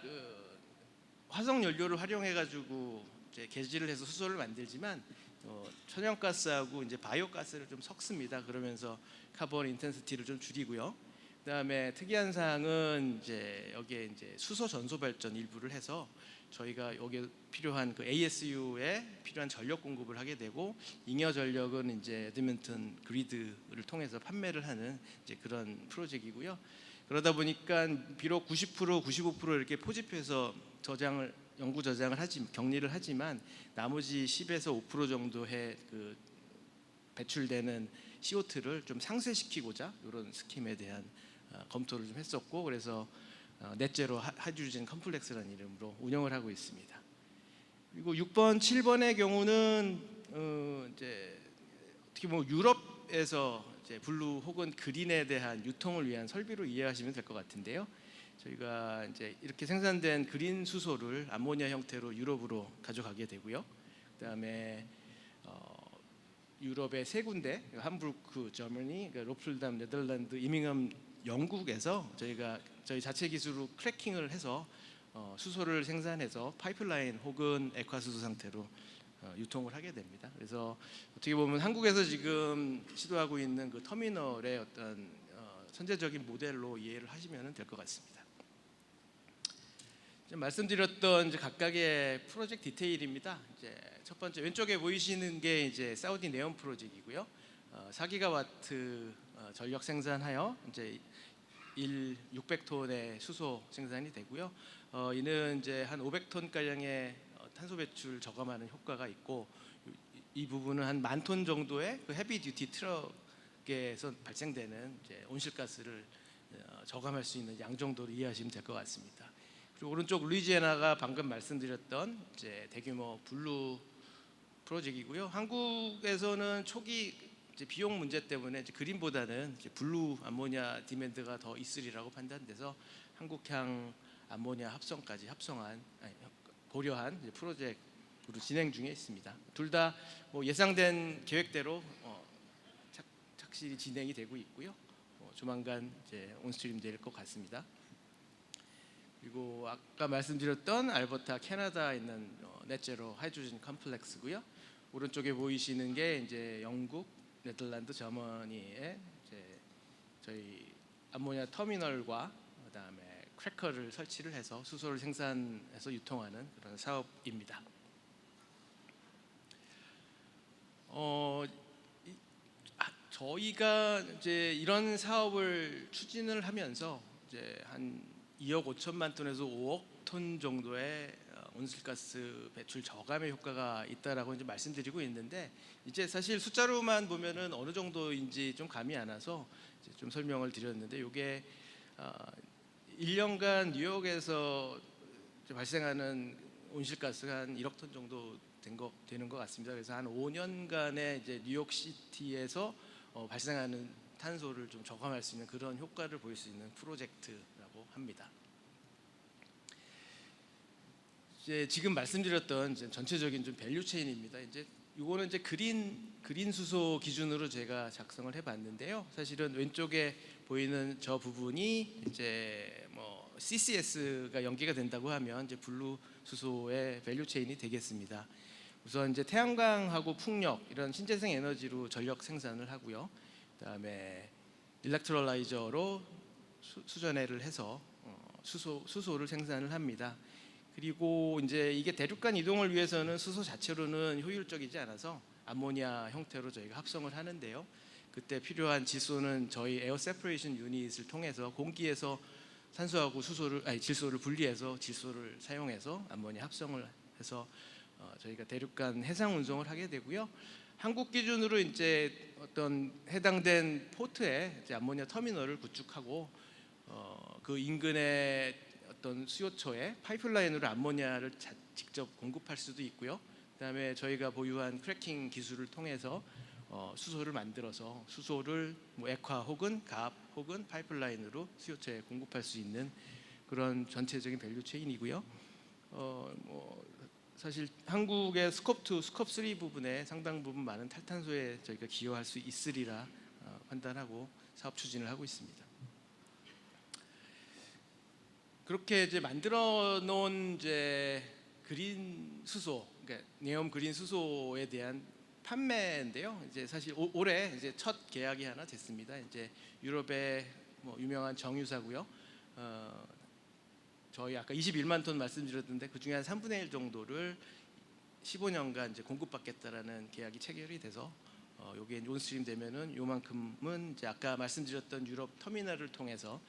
화석 연료를 활용해 가지고 이제 개질을 해서 수소를 만들지만 천연가스하고 이제 바이오가스를 좀 섞습니다. 그러면서 카본 인텐시티를 좀 줄이고요. 그다음에 특이한 사항은 이제 여기에 이제 수소 전소 발전 일부를 해서 저희가 여기에 필요한 그 ASU에 필요한 전력 공급을 하게 되고, 잉여 전력은 이제 에드먼턴 그리드를 통해서 판매를 하는 이제 그런 프로젝트이고요. 그러다 보니까 비록 90%, 95% 이렇게 포집해서 연구 저장을 격리를 하지만 나머지 10에서 5% 정도의 그 배출되는 CO2를 좀 상쇄시키고자 이런 스킴에 대한 검토를 좀 했었고, 그래서 넷제로 하이드로젠 컴플렉스라는 이름으로 운영을 하고 있습니다. 그리고 6번, 7번의 경우는 이제 어떻게 보면 유럽에서 이제 블루 혹은 그린에 대한 유통을 위한 설비로 이해하시면 될 것 같은데요. 저희가 이제 이렇게 생산된 그린 수소를 암모니아 형태로 유럽으로 가져가게 되고요. 그다음에 유럽의 세 군데, 함부르크, 저머니, 로틀담, 네덜란드, 이밍엄, 영국에서 저희 자체 기술로 크래킹을 해서 수소를 생산해서 파이프라인 혹은 액화수소 상태로 유통을 하게 됩니다. 그래서 어떻게 보면 한국에서 지금 시도하고 있는 그 터미널의 어떤 선제적인 모델로 이해를 하시면 될 것 같습니다. 말씀드렸던 이제 각각의 프로젝트 디테일입니다. 이제 첫 번째 왼쪽에 보이시는 게 이제 사우디 네온 프로젝트이고요. 4기가와트 전력 생산하여 이제 600톤의 수소 생산이 되고요. 이는 이제 한 500톤 가량의 탄소 배출 저감하는 효과가 있고, 이 부분은 한 10,000톤 정도의 그 헤비 듀티 트럭에서 발생되는 이제 온실가스를 저감할 수 있는 양 정도로 이해하시면 될 것 같습니다. 그리고 오른쪽 루이지애나가 방금 말씀드렸던 이제 대규모 블루 프로젝트이고요. 한국에서는 초기 이제 비용 문제 때문에 이제 그린보다는 이제 블루 암모니아 디맨드가 더 있으리라고 판단돼서 한국향 암모니아 합성까지 고려한 이제 프로젝트로 진행 중에 있습니다. 둘 다 뭐 예상된 계획대로 착실히 진행이 되고 있고요. 조만간 이제 온스트림 될 것 같습니다. 그리고 아까 말씀드렸던 알버타 캐나다에 있는 넷제로 하이드로젠 컴플렉스고요. 오른쪽에 보이시는 게 이제 영국, 네덜란드, 저머니에 이제 저희 암모니아 터미널과 그다음에 크래커를 설치를 해서 수소를 생산해서 유통하는 그런 사업입니다. 저희가 이제 이런 사업을 추진을 하면서 이제 한 2억 5천만 톤에서 5억 톤 정도의 온실가스 배출 저감의 효과가 있다라고 이제 말씀드리고 있는데, 이제 사실 숫자로만 보면은 어느 정도인지 좀 감이 안 와서 이제 좀 설명을 드렸는데, 이게 1년간 뉴욕에서 발생하는 온실가스가 한 1억 톤 정도 되는 것 같습니다. 그래서 한 5년간의 이제 뉴욕시티에서 발생하는 탄소를 좀 저감할 수 있는 그런 효과를 보일 수 있는 프로젝트라고 합니다. 이제 지금 말씀드렸던 이제 전체적인 좀 밸류 체인입니다. 이제 이거는 이제 그린 수소 기준으로 제가 작성을 해봤는데요. 사실은 왼쪽에 보이는 저 부분이 이제 뭐 CCS가 연계가 된다고 하면 이제 블루 수소의 밸류 체인이 되겠습니다. 우선 이제 태양광하고 풍력 이런 신재생 에너지로 전력 생산을 하고요. 그다음에 일렉트롤라이저로 수전해를 해서 수소를 생산을 합니다. 그리고 이제 이게 대륙간 이동을 위해서는 수소 자체로는 효율적이지 않아서 암모니아 형태로 저희가 합성을 하는데요. 그때 필요한 질소는 저희 에어 세퍼레이션 유닛을 통해서 공기에서 산소하고 질소를 분리해서 질소를 사용해서 암모니아 합성을 해서 저희가 대륙간 해상 운송을 하게 되고요. 한국 기준으로 이제 어떤 해당된 포트에 이제 암모니아 터미널을 구축하고 그 인근의 어떤 수요처에 파이프라인으로 암모니아를 직접 공급할 수도 있고요. 그다음에 저희가 보유한 크래킹 기술을 통해서 수소를 만들어서 수소를 뭐 액화 혹은 가압 혹은 파이프라인으로 수요처에 공급할 수 있는 그런 전체적인 밸류 체인이고요. 사실 한국의 스콥 2, 스콥 3 부분에 상당 부분 많은 탈탄소에 저희가 기여할 수 있으리라 판단하고 사업 추진을 하고 있습니다. 그렇게 이제 만들어 놓은 이제 그린 수소, 그러니까 네옴 그린 수소에 대한 판매인데요. 이제 사실 올해 이제 첫 계약이 하나 됐습니다. 이제 유럽의 뭐 유명한 정유사고요. 저희 아까 21만 톤 말씀드렸는데 그 중에 한 3분의 1 정도를 15년간 이제 공급받겠다라는 계약이 체결이 돼서 요게 온스트림 되면은 요만큼은 이제 아까 말씀드렸던 유럽 터미널을 통해서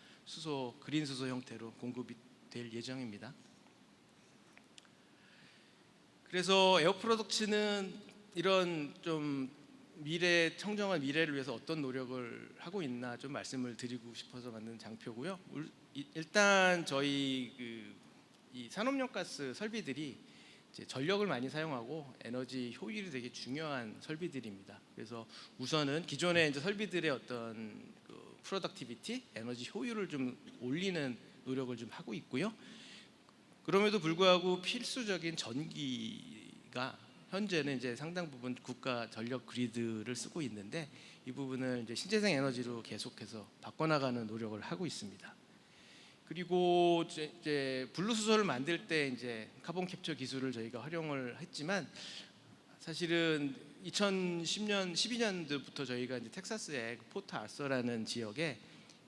그린 수소 형태로 공급이 될 예정입니다. 그래서 에어 프로덕츠는 이런 좀 청정한 미래를 위해서 어떤 노력을 하고 있나 좀 말씀을 드리고 싶어서 만든 장표고요. 일단 저희 이 산업용 가스 설비들이 이제 전력을 많이 사용하고 에너지 효율이 되게 중요한 설비들입니다. 그래서 우선은 기존의 이제 설비들의 어떤 프로덕티비티, 에너지 효율을 좀 올리는 노력을 좀 하고 있고요. 그럼에도 불구하고 필수적인 전기가 현재는 이제 상당 부분 국가 전력 그리드를 쓰고 있는데 이 부분을 이제 신재생 에너지로 계속해서 바꿔나가는 노력을 하고 있습니다. 그리고 이제 블루 수소를 만들 때 이제 카본 캡처 기술을 저희가 활용을 했지만 사실은 2010년, 12년도부터 저희가 이제 텍사스의 포트 아서라는 지역에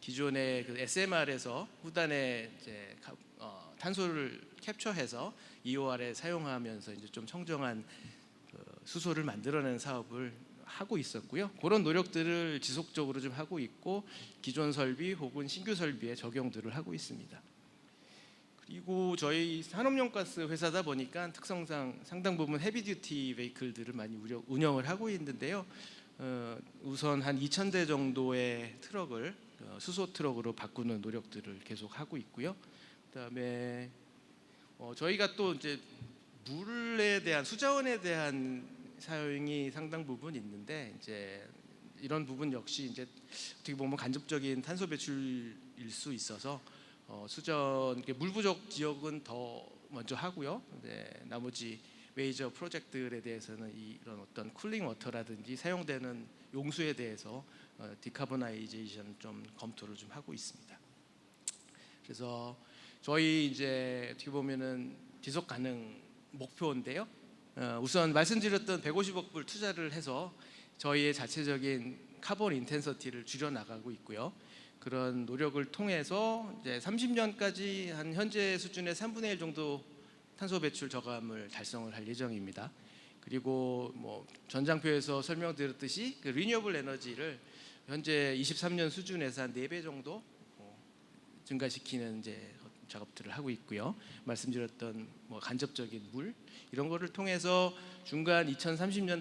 기존의 그 SMR에서 후단에 이제 탄소를 캡처해서 EOR에 사용하면서 이제 좀 청정한 수소를 만들어내는 사업을 하고 있었고요. 그런 노력들을 지속적으로 좀 하고 있고 기존 설비 혹은 신규 설비에 적용들을 하고 있습니다. 그리고 저희 산업용 가스 회사다 보니까 특성상 상당 부분 헤비듀티 베이클들을 많이 운영을 하고 있는데요. 우선 한 2,000대 정도의 트럭을 수소 트럭으로 바꾸는 노력들을 계속 하고 있고요. 그다음에 저희가 또 이제 물에 대한 수자원에 대한 사용이 상당 부분 있는데 이제 이런 부분 역시 이제 어떻게 보면 간접적인 탄소 배출일 수 있어서 수전 물 부족 지역은 더 먼저 하고요. 나머지 메이저 프로젝트들에 대해서는 이런 어떤 쿨링 워터라든지 사용되는 용수에 대해서 디카보나이제이션 좀 검토를 좀 하고 있습니다. 그래서 저희 이제 어떻게 보면은 지속 가능 목표인데요. 우선 말씀드렸던 150억 불 투자를 해서 저희의 자체적인 카본 인텐서티를 줄여 나가고 있고요. 그런 노력을 통해서 이제 30년까지 한 현재 수준의 3분의 1 정도 탄소 배출 저감을 달성을 할 예정입니다. 그리고 뭐 전장표에서 설명드렸듯이 그 리뉴어블 에너지를 현재 23년 수준에서 한 4배 정도 증가시키는 이제 작업들을 하고 있고요. 말씀드렸던 뭐 간접적인 물 이런 거를 통해서 중간 2030년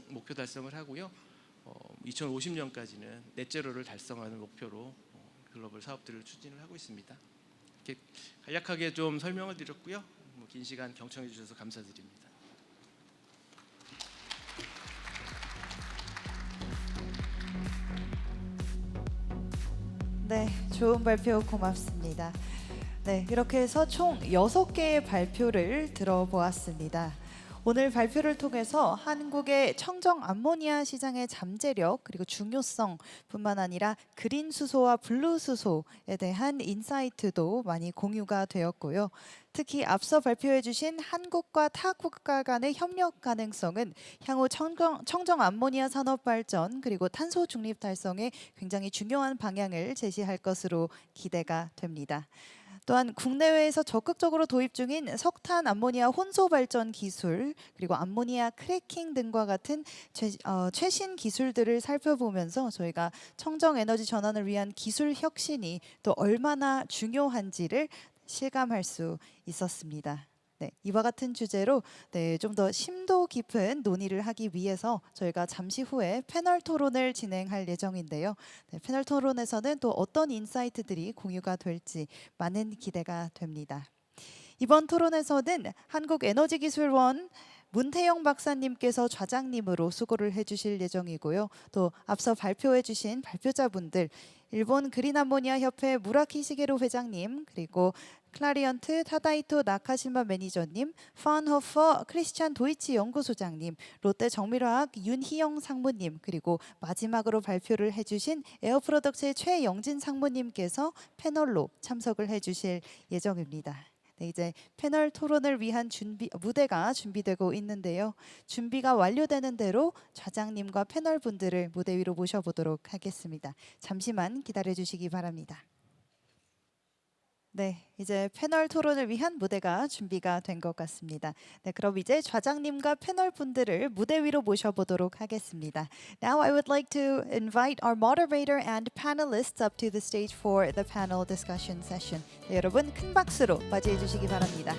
목표 달성을 하고요. 2050년까지는 넷제로를 달성하는 목표로 글로벌 사업들을 추진을 하고 있습니다. 이렇게 간략하게 좀 설명을 드렸고요. 긴 시간 경청해 주셔서 감사드립니다. 네, 좋은 발표 고맙습니다. 네, 이렇게 해서 총 6개의 발표를 들어보았습니다. 오늘 발표를 통해서 한국의 청정 암모니아 시장의 잠재력 그리고 중요성뿐만 아니라 그린 수소와 블루 수소에 대한 인사이트도 많이 공유가 되었고요. 특히 앞서 발표해 주신 한국과 타 국가 간의 협력 가능성은 향후 청정 암모니아 산업 발전 그리고 탄소 중립 달성에 굉장히 중요한 방향을 제시할 것으로 기대가 됩니다. 또한 국내외에서 적극적으로 도입 중인 석탄 암모니아 혼소 발전 기술 그리고 암모니아 크래킹 등과 같은 최신 기술들을 살펴보면서 저희가 청정 에너지 전환을 위한 기술 혁신이 또 얼마나 중요한지를 실감할 수 있었습니다. 네, 이와 같은 주제로 좀 더 심도 깊은 논의를 하기 위해서 저희가 잠시 후에 패널 토론을 진행할 예정인데요. 네, 패널 토론에서는 또 어떤 인사이트들이 공유가 될지 많은 기대가 됩니다. 이번 토론에서는 한국에너지기술원 문태영 박사님께서 좌장님으로 수고를 해주실 예정이고요. 또 앞서 발표해주신 발표자분들 일본 그린암모니아 협회 무라키 시게루 회장님 그리고 클라리언트 타다이토 나카시마 매니저님, 프라운호퍼 크리스찬 도이치 연구소장님, 롯데 정밀화학 윤희영 상무님 그리고 마지막으로 발표를 해주신 에어프로덕트의 최영진 상무님께서 패널로 참석을 해주실 예정입니다. 네, 이제 패널 토론을 위한 무대가 준비되고 있는데요. 준비가 완료되는 대로 좌장님과 패널 분들을 무대 위로 모셔보도록 하겠습니다. 잠시만 기다려주시기 바랍니다. 네, 이제 패널 토론을 위한 무대가 준비가 된 것 같습니다. 네, 그럼 이제 좌장님과 패널 분들을 무대 위로 모셔보도록 하겠습니다. Now I would like to invite our moderator and panelists up to the stage for the panel discussion session. 네, 여러분 큰 박수로 맞이해 주시기 바랍니다.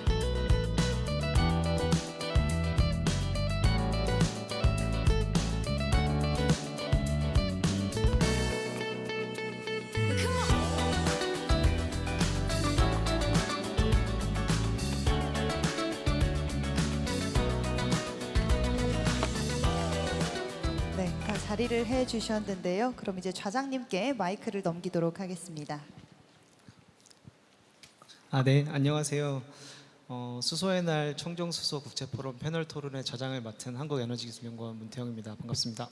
네, 다 자리를 해 주셨는데요. 그럼 이제 좌장님께 마이크를 넘기도록 하겠습니다. 네, 안녕하세요. 수소의 날 청정수소 국제포럼 패널 토론의 좌장을 맡은 한국에너지기술연구원 문태영입니다. 반갑습니다.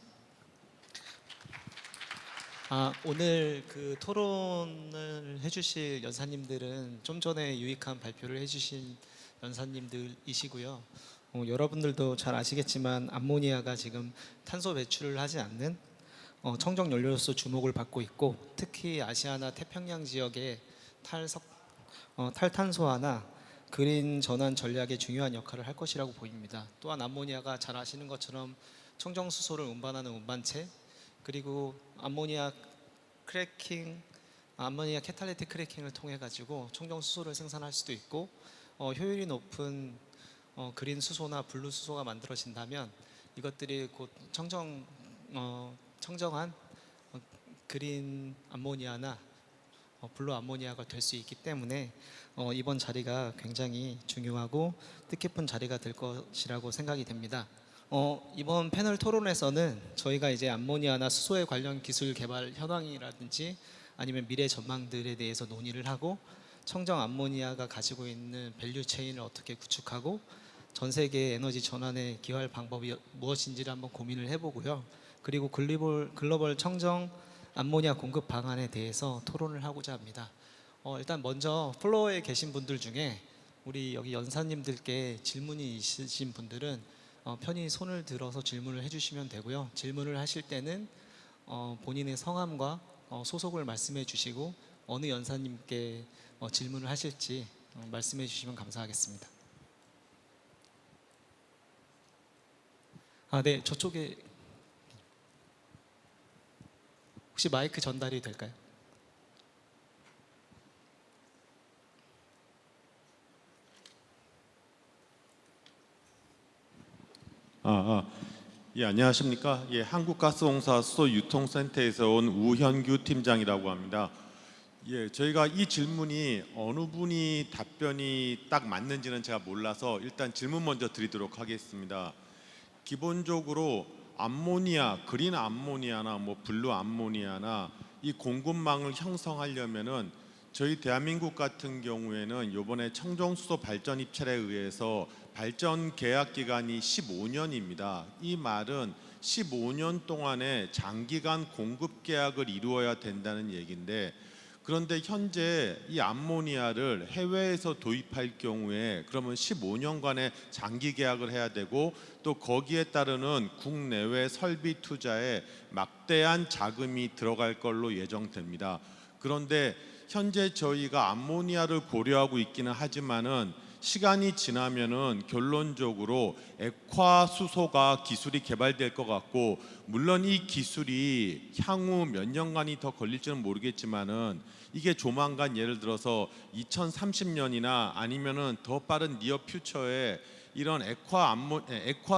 오늘 그 토론을 해주실 연사님들은 좀 전에 유익한 발표를 해주신 연사님들이시고요. 여러분들도 잘 아시겠지만 암모니아가 지금 탄소 배출을 하지 않는 청정 연료로서 주목을 받고 있고, 특히 아시아나 태평양 지역의 탈탄소화나 그린 전환 전략에 중요한 역할을 할 것이라고 보입니다. 또한 암모니아가 잘 아시는 것처럼 청정 수소를 운반하는 운반체, 그리고 암모니아 캐탈리틱 크래킹을 통해 가지고 청정 수소를 생산할 수도 있고, 효율이 높은 그린 수소나 블루 수소가 만들어진다면 이것들이 곧 청정한 그린 암모니아나 블루 암모니아가 될 수 있기 때문에 이번 자리가 굉장히 중요하고 뜻깊은 자리가 될 것이라고 생각이 됩니다. 이번 패널 토론에서는 저희가 이제 암모니아나 수소에 관련 기술 개발 현황이라든지 아니면 미래 전망들에 대해서 논의를 하고, 청정 암모니아가 가지고 있는 밸류 체인을 어떻게 구축하고 전 세계 에너지 전환에 기여할 방법이 무엇인지를 한번 고민을 해보고요. 그리고 글로벌 청정 암모니아 공급 방안에 대해서 토론을 하고자 합니다. 일단 먼저 플로어에 계신 분들 중에 우리 여기 연사님들께 질문이 있으신 분들은 편히 손을 들어서 질문을 해주시면 되고요. 질문을 하실 때는 본인의 성함과 소속을 말씀해 주시고 어느 연사님께 질문을 하실지 말씀해 주시면 감사하겠습니다. 네, 저쪽에 혹시 마이크 전달이 될까요? 예, 안녕하십니까? 예, 한국가스공사 수소유통센터에서 온 우현규 팀장이라고 합니다. 예, 저희가 이 질문이 어느 분이 답변이 딱 맞는지는 제가 몰라서 일단 질문 먼저 드리도록 하겠습니다. 기본적으로 암모니아, 그린 암모니아나 블루 암모니아나 이 공급망을 형성하려면은 저희 대한민국 같은 경우에는 이번에 청정수소 발전 입찰에 의해서 발전 계약 기간이 15년입니다. 이 말은 15년 동안에 장기간 공급 계약을 이루어야 된다는 얘기인데, 그런데 현재 이 암모니아를 해외에서 도입할 경우에 그러면 15년간의 장기 계약을 해야 되고, 또 거기에 따르는 국내외 설비 투자에 막대한 자금이 들어갈 걸로 예정됩니다. 그런데 현재 저희가 암모니아를 고려하고 있기는 하지만은 시간이 지나면은 결론적으로 액화 수소가 기술이 개발될 것 같고, 물론 이 기술이 향후 몇 년간이 더 걸릴지는 모르겠지만은 이게 조만간 예를 들어서 2030년이나 아니면은 더 빠른 니어 퓨처에 이런 액화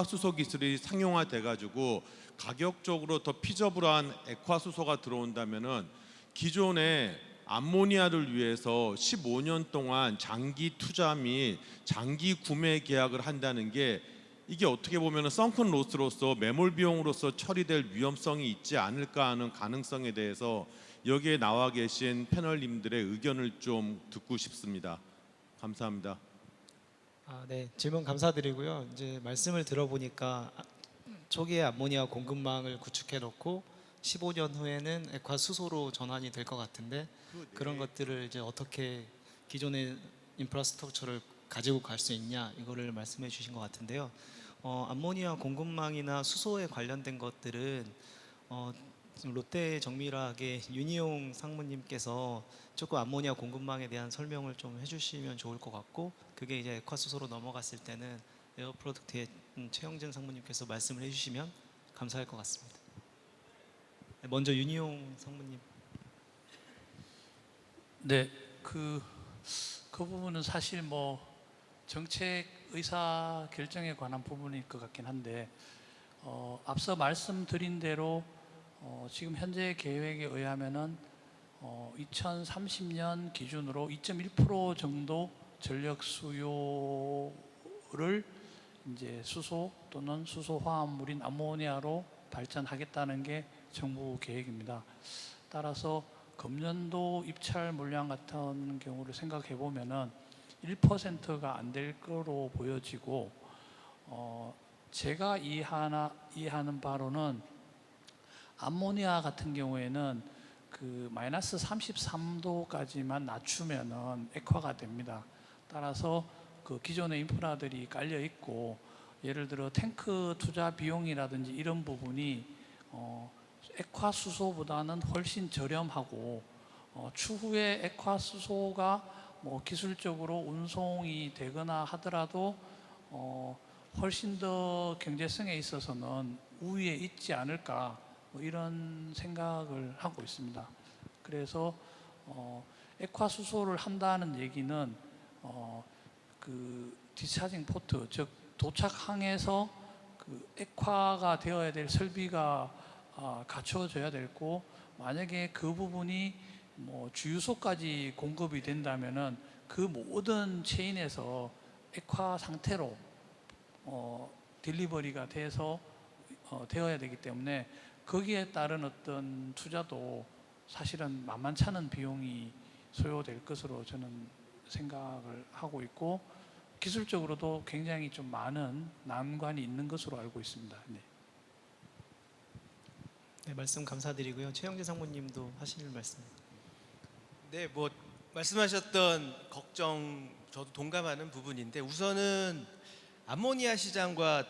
수소 기술이 상용화돼 가지고 가격적으로 더 피저블한 액화 수소가 들어온다면은 기존의 암모니아를 위해서 15년 동안 장기 투자 및 장기 구매 계약을 한다는 게, 이게 어떻게 보면 썬큰 로스로서 매몰 비용으로서 처리될 위험성이 있지 않을까 하는 가능성에 대해서 여기에 나와 계신 패널님들의 의견을 좀 듣고 싶습니다. 감사합니다. 네, 질문 감사드리고요. 이제 말씀을 들어보니까 초기에 암모니아 공급망을 구축해 놓고 15년 후에는 액화 수소로 전환이 될 것 같은데, 그런 것들을 이제 어떻게 기존의 인프라스트럭처를 가지고 갈 수 있냐, 이거를 말씀해 주신 것 같은데요. 암모니아 공급망이나 수소에 관련된 것들은 지금 롯데 정밀화학의 윤희용 상무님께서 조금 암모니아 공급망에 대한 설명을 좀 해주시면 좋을 것 같고, 그게 이제 액화 수소로 넘어갔을 때는 에어 프로덕트의 최영진 상무님께서 말씀을 해주시면 감사할 것 같습니다. 먼저 윤희용 상무님. 네, 그 부분은 사실 뭐 정책 의사 결정에 관한 부분일 것 같긴 한데, 앞서 말씀드린 대로 지금 현재 계획에 의하면은 2030년 기준으로 2.1% 정도 전력 수요를 이제 수소 또는 수소 화합물인 암모니아로 발전하겠다는 게 정부 계획입니다. 따라서 금년도 입찰 물량 같은 경우를 생각해 보면은 1%가 안 될 거로 보여지고, 제가 이해하는 바로는 암모니아 같은 경우에는 그 마이너스 33도까지만 낮추면은 액화가 됩니다. 따라서 그 기존의 인프라들이 깔려 있고, 예를 들어 탱크 투자 비용이라든지 이런 부분이 액화 수소보다는 훨씬 저렴하고, 추후에 액화 수소가 뭐 기술적으로 운송이 되거나 하더라도 훨씬 더 경제성에 있어서는 우위에 있지 않을까, 뭐 이런 생각을 하고 있습니다. 그래서 액화 수소를 한다는 얘기는 그 디스차징 포트, 즉 도착항에서 그 액화가 되어야 될 설비가 갖춰져야 되고, 만약에 그 부분이 뭐 주유소까지 공급이 된다면은 그 모든 체인에서 액화 상태로 딜리버리가 돼서 되어야 되기 때문에, 거기에 따른 어떤 투자도 사실은 만만찮은 비용이 소요될 것으로 저는 생각을 하고 있고, 기술적으로도 굉장히 좀 많은 난관이 있는 것으로 알고 있습니다. 네. 네, 말씀 감사드리고요. 최영진 상무님도 하실 말씀. 네, 뭐 말씀하셨던 걱정 저도 동감하는 부분인데, 우선은 암모니아 시장과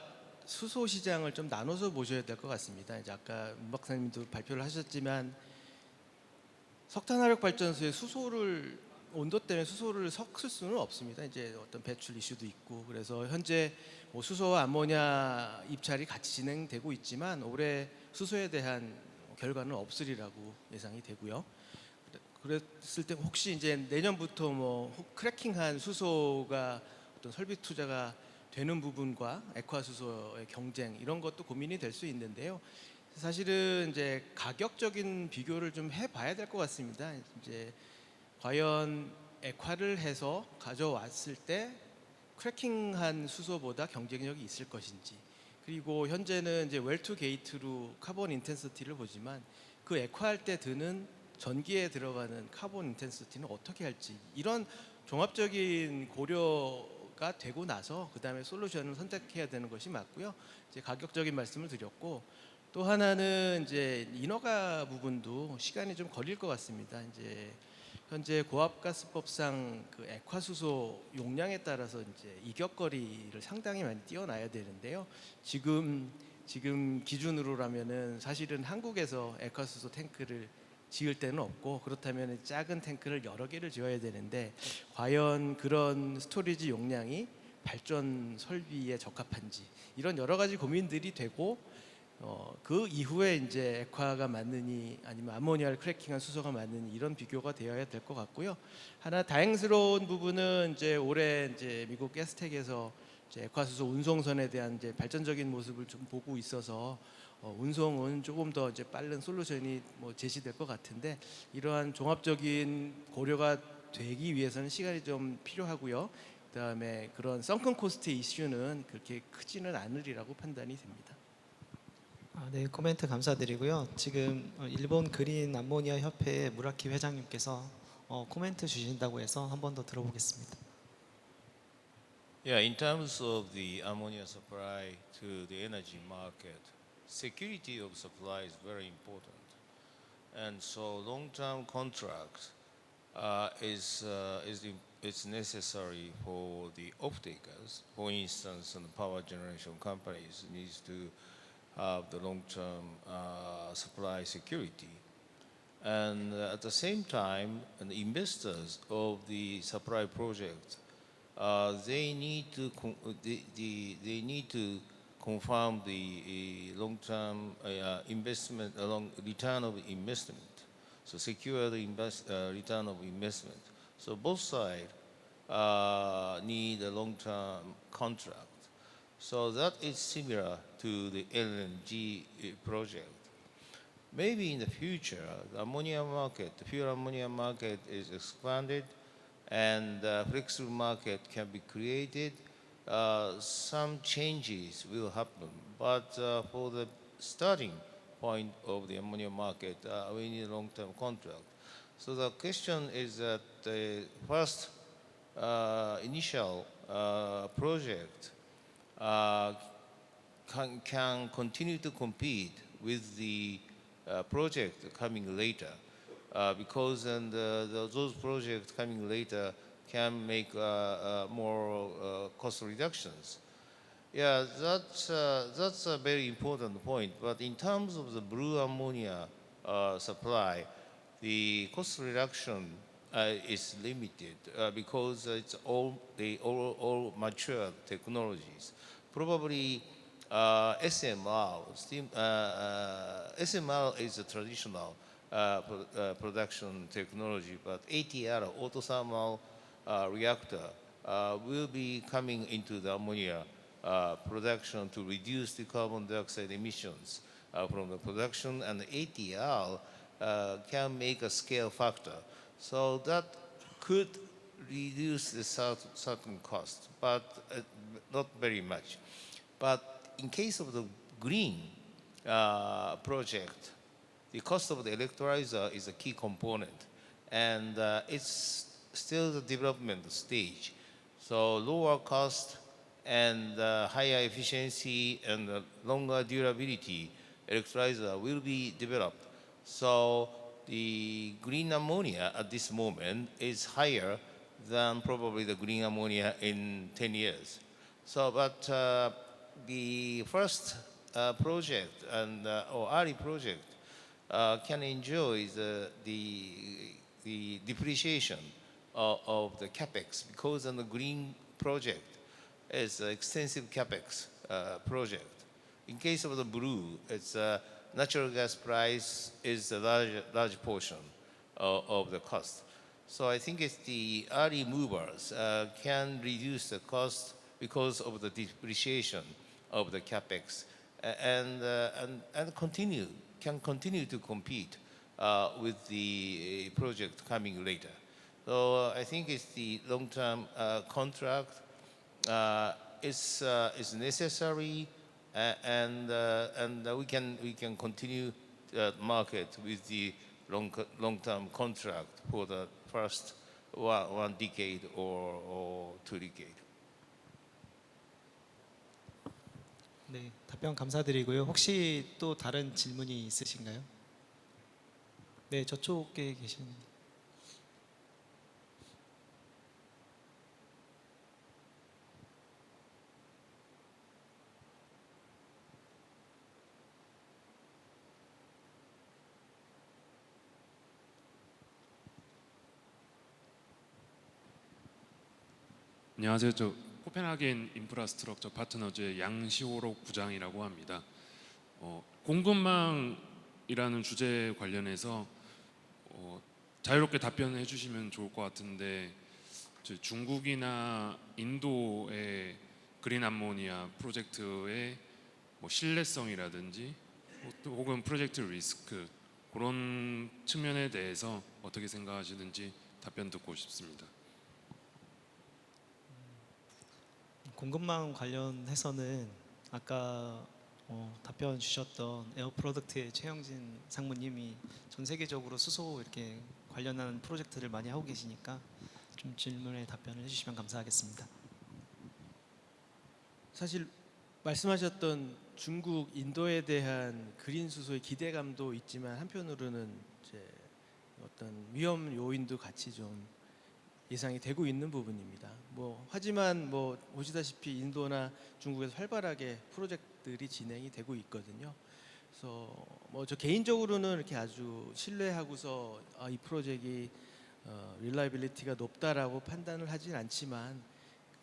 수소 시장을 좀 나눠서 보셔야 될 것 같습니다. 이제 아까 문 박사님도 발표를 하셨지만, 석탄화력 발전소에 수소를 온도 때문에 수소를 섞을 수는 없습니다. 이제 어떤 배출 이슈도 있고, 그래서 현재 뭐 수소와 암모니아 입찰이 같이 진행되고 있지만 올해 수소에 대한 결과는 없으리라고 예상이 되고요. 그랬을 때 혹시 이제 내년부터 뭐 크래킹한 수소가 어떤 설비 투자가 되는 부분과 액화 수소의 경쟁, 이런 것도 고민이 될 수 있는데요. 사실은 이제 가격적인 비교를 좀 해봐야 될 것 같습니다. 이제 과연 액화를 해서 가져왔을 때 크래킹한 수소보다 경쟁력이 있을 것인지, 그리고 현재는 이제 웰 투 게이트로 카본 인텐시티를 보지만 그 액화할 때 드는 전기에 들어가는 카본 인텐시티는 어떻게 할지, 이런 종합적인 고려가 비교가 되고 나서 그다음에 솔루션을 선택해야 되는 것이 맞고요. 이제 가격적인 말씀을 드렸고 또 하나는 이제 인허가 부분도 시간이 좀 걸릴 것 같습니다. 이제 현재 고압가스법상 그 액화수소 용량에 따라서 이제 이격거리를 상당히 많이 띄워놔야 되는데요. 지금 기준으로라면은 사실은 한국에서 액화수소 탱크를 지을 때는 없고 그렇다면 작은 탱크를 여러 개를 지어야 되는데 과연 그런 스토리지 용량이 발전 설비에 적합한지 이런 여러 가지 고민들이 되고 그 이후에 이제 액화가 맞느니 아니면 아모니아를 크래킹한 수소가 맞느니 이런 비교가 되어야 될 것 같고요. 하나 다행스러운 부분은 이제 올해 이제 미국 가스텍에서 이제 액화수소 운송선에 대한 이제 발전적인 모습을 좀 보고 있어서 운송은 조금 더 이제 빠른 솔루션이 뭐 제시될 것 같은데 이러한 종합적인 고려가 되기 위해서는 시간이 좀 필요하고요. 그다음에 그런 썬큰 코스트 이슈는 그렇게 크지는 않으리라고 판단이 됩니다. 네, 코멘트 감사드리고요. 지금 일본 그린 암모니아 협회 무라키 회장님께서 코멘트 주신다고 해서 한 번 더 들어보겠습니다. Yeah, in terms of the ammonia supply to the energy market, security of supply is very important. And so long-term contract is necessary for the off-takers. For instance, the power generation companies needs to have the long-term supply security. And at the same time, the investors of the supply project they need to confirm the long-term investment, return of investment, so secure the return of investment. So both sides need a long-term contract. So that is similar to the LNG project. Maybe in the future, the ammonia market, the pure ammonia market is expanded and flexible market can be created. Some changes will happen, but for the starting point of the ammonia market, we need a long-term contract. So the question is that the first initial project can continue to compete with the project coming later. Because those projects coming later can make more cost reductions. Yeah, that's a very important point. But in terms of the blue ammonia supply, the cost reduction is limited because it's all mature technologies. Probably SMR, SMR is a traditional production technology, but ATR, autothermal reactor, will be coming into the ammonia production to reduce the carbon dioxide emissions from the production, and ATR can make a scale factor. So that could reduce the certain cost, but not very much. But in case of the green project, the cost of the electrolyzer is a key component, and it's still the development stage. So lower cost and higher efficiency and longer durability electrolyzer will be developed. So the green ammonia at this moment is higher than probably the green ammonia in 10 years. So, but the first project and or early project can enjoy the depreciation of the capex, because on the green project is an extensive capex project. In case of the blue, it's natural gas price is a large portion of the cost. So I think it's the early movers can reduce the cost because of the depreciation of the capex, and can continue to compete with the project coming later. So I think it's the long-term contract is necessary, and we can continue market with the long-term contract for the first one decade or 2 decades. 네, 답변 감사드리고요. 혹시 또 다른 질문이 있으신가요? 네, 저쪽에 계신. 안녕하세요. 저 코펜하겐 인프라스트럭처 파트너즈의 양시호록 부장이라고 합니다. 공급망이라는 주제 관련해서 자유롭게 답변해 주시면 좋을 것 같은데, 중국이나 인도의 그린 암모니아 프로젝트의 뭐 신뢰성이라든지 혹은 프로젝트 리스크, 그런 측면에 대해서 어떻게 생각하시는지 답변 듣고 싶습니다. 공급망 관련해서는 아까 답변 주셨던 에어 프로덕트의 최영진 상무님이 전 세계적으로 수소 이렇게 관련한 프로젝트를 많이 하고 계시니까 좀 질문에 답변을 해주시면 감사하겠습니다. 사실 말씀하셨던 중국, 인도에 대한 그린 수소의 기대감도 있지만 한편으로는 이제 어떤 위험 요인도 같이 좀 예상이 되고 있는 부분입니다. 하지만 보시다시피 인도나 중국에서 활발하게 프로젝트들이 진행이 되고 있거든요. 그래서 저 개인적으로는 이렇게 아주 신뢰하고서 이 프로젝트가 릴라이빌리티가 높다라고 판단을 하진 않지만,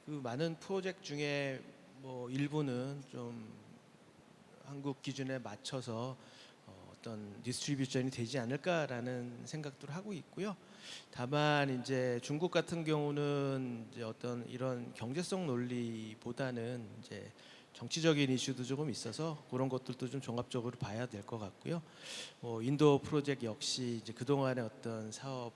그 많은 프로젝트 중에 일부는 좀 한국 기준에 맞춰서 어떤 디스트리뷰션이 되지 않을까라는 생각도 하고 있고요. 다만 이제 중국 같은 경우는 이제 어떤 이런 경제성 논리보다는 이제 정치적인 이슈도 조금 있어서 그런 것들도 좀 종합적으로 봐야 될 것 같고요. 인도 프로젝트 역시 이제 그동안의 어떤 사업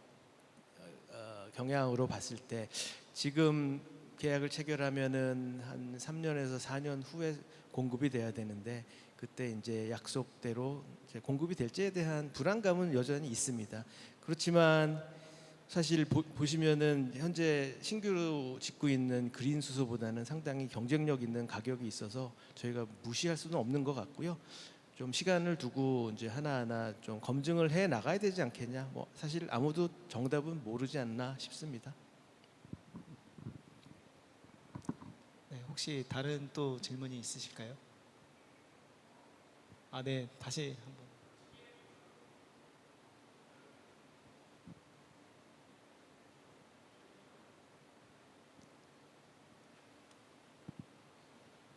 경향으로 봤을 때 지금 계약을 체결하면은 한 3년에서 4년 후에 공급이 돼야 되는데, 그때 이제 약속대로 이제 공급이 될지에 대한 불안감은 여전히 있습니다. 그렇지만 사실 보시면은 현재 신규로 짓고 있는 그린 수소보다는 상당히 경쟁력 있는 가격이 있어서 저희가 무시할 수는 없는 것 같고요. 좀 시간을 두고 이제 하나하나 좀 검증을 해 나가야 되지 않겠냐. 사실 아무도 정답은 모르지 않나 싶습니다. 네, 혹시 다른 또 질문이 있으실까요? 네, 다시 한번.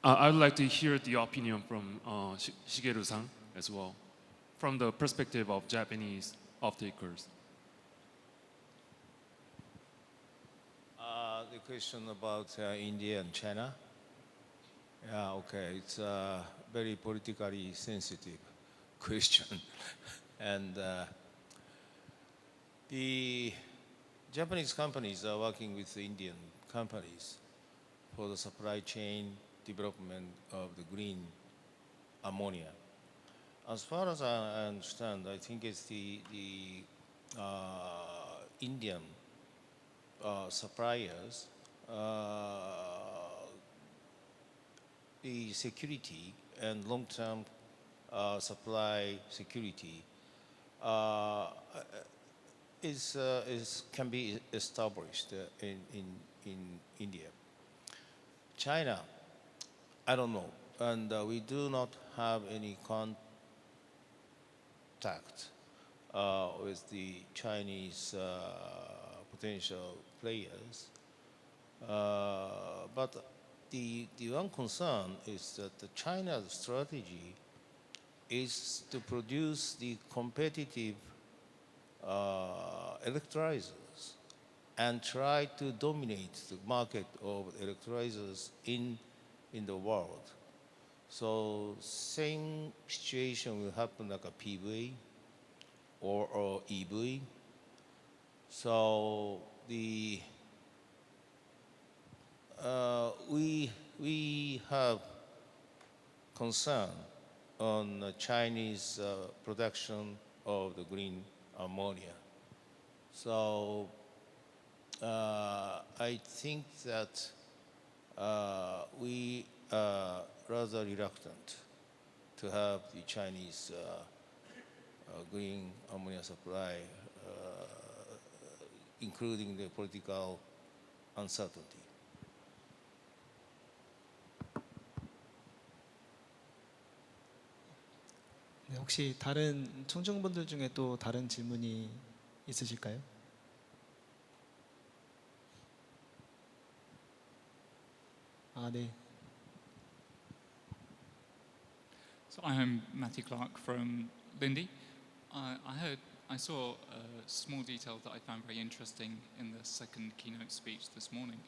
I would like to hear the opinion from Shigeru-san as well, from the perspective of Japanese off-takers. The question about India and China. Yeah, okay. It's a very politically sensitive question, and the Japanese companies are working with the Indian companies for the supply chain development of the green ammonia. As far as I understand, I think it's the Indian suppliers, the security and long-term supply security can be established in India. China, I don't know, and we do not have any contact with the Chinese potential players. But the one concern is that China's strategy is to produce the competitive electrolyzers and try to dominate the market of electrolyzers in the world. So same situation will happen like a PV or EV. So we have concern on the Chinese production of the green ammonia. So I think that we rather reluctant to have the Chinese green ammonia supply, including the political uncertainty. 네, 혹시 다른 청중분들 중에 또 다른 질문이 있으실까요? 아, 네. So I'm Matthew Clark from Lindy. I saw a small detail that I found very interesting in the second keynote speech this morning.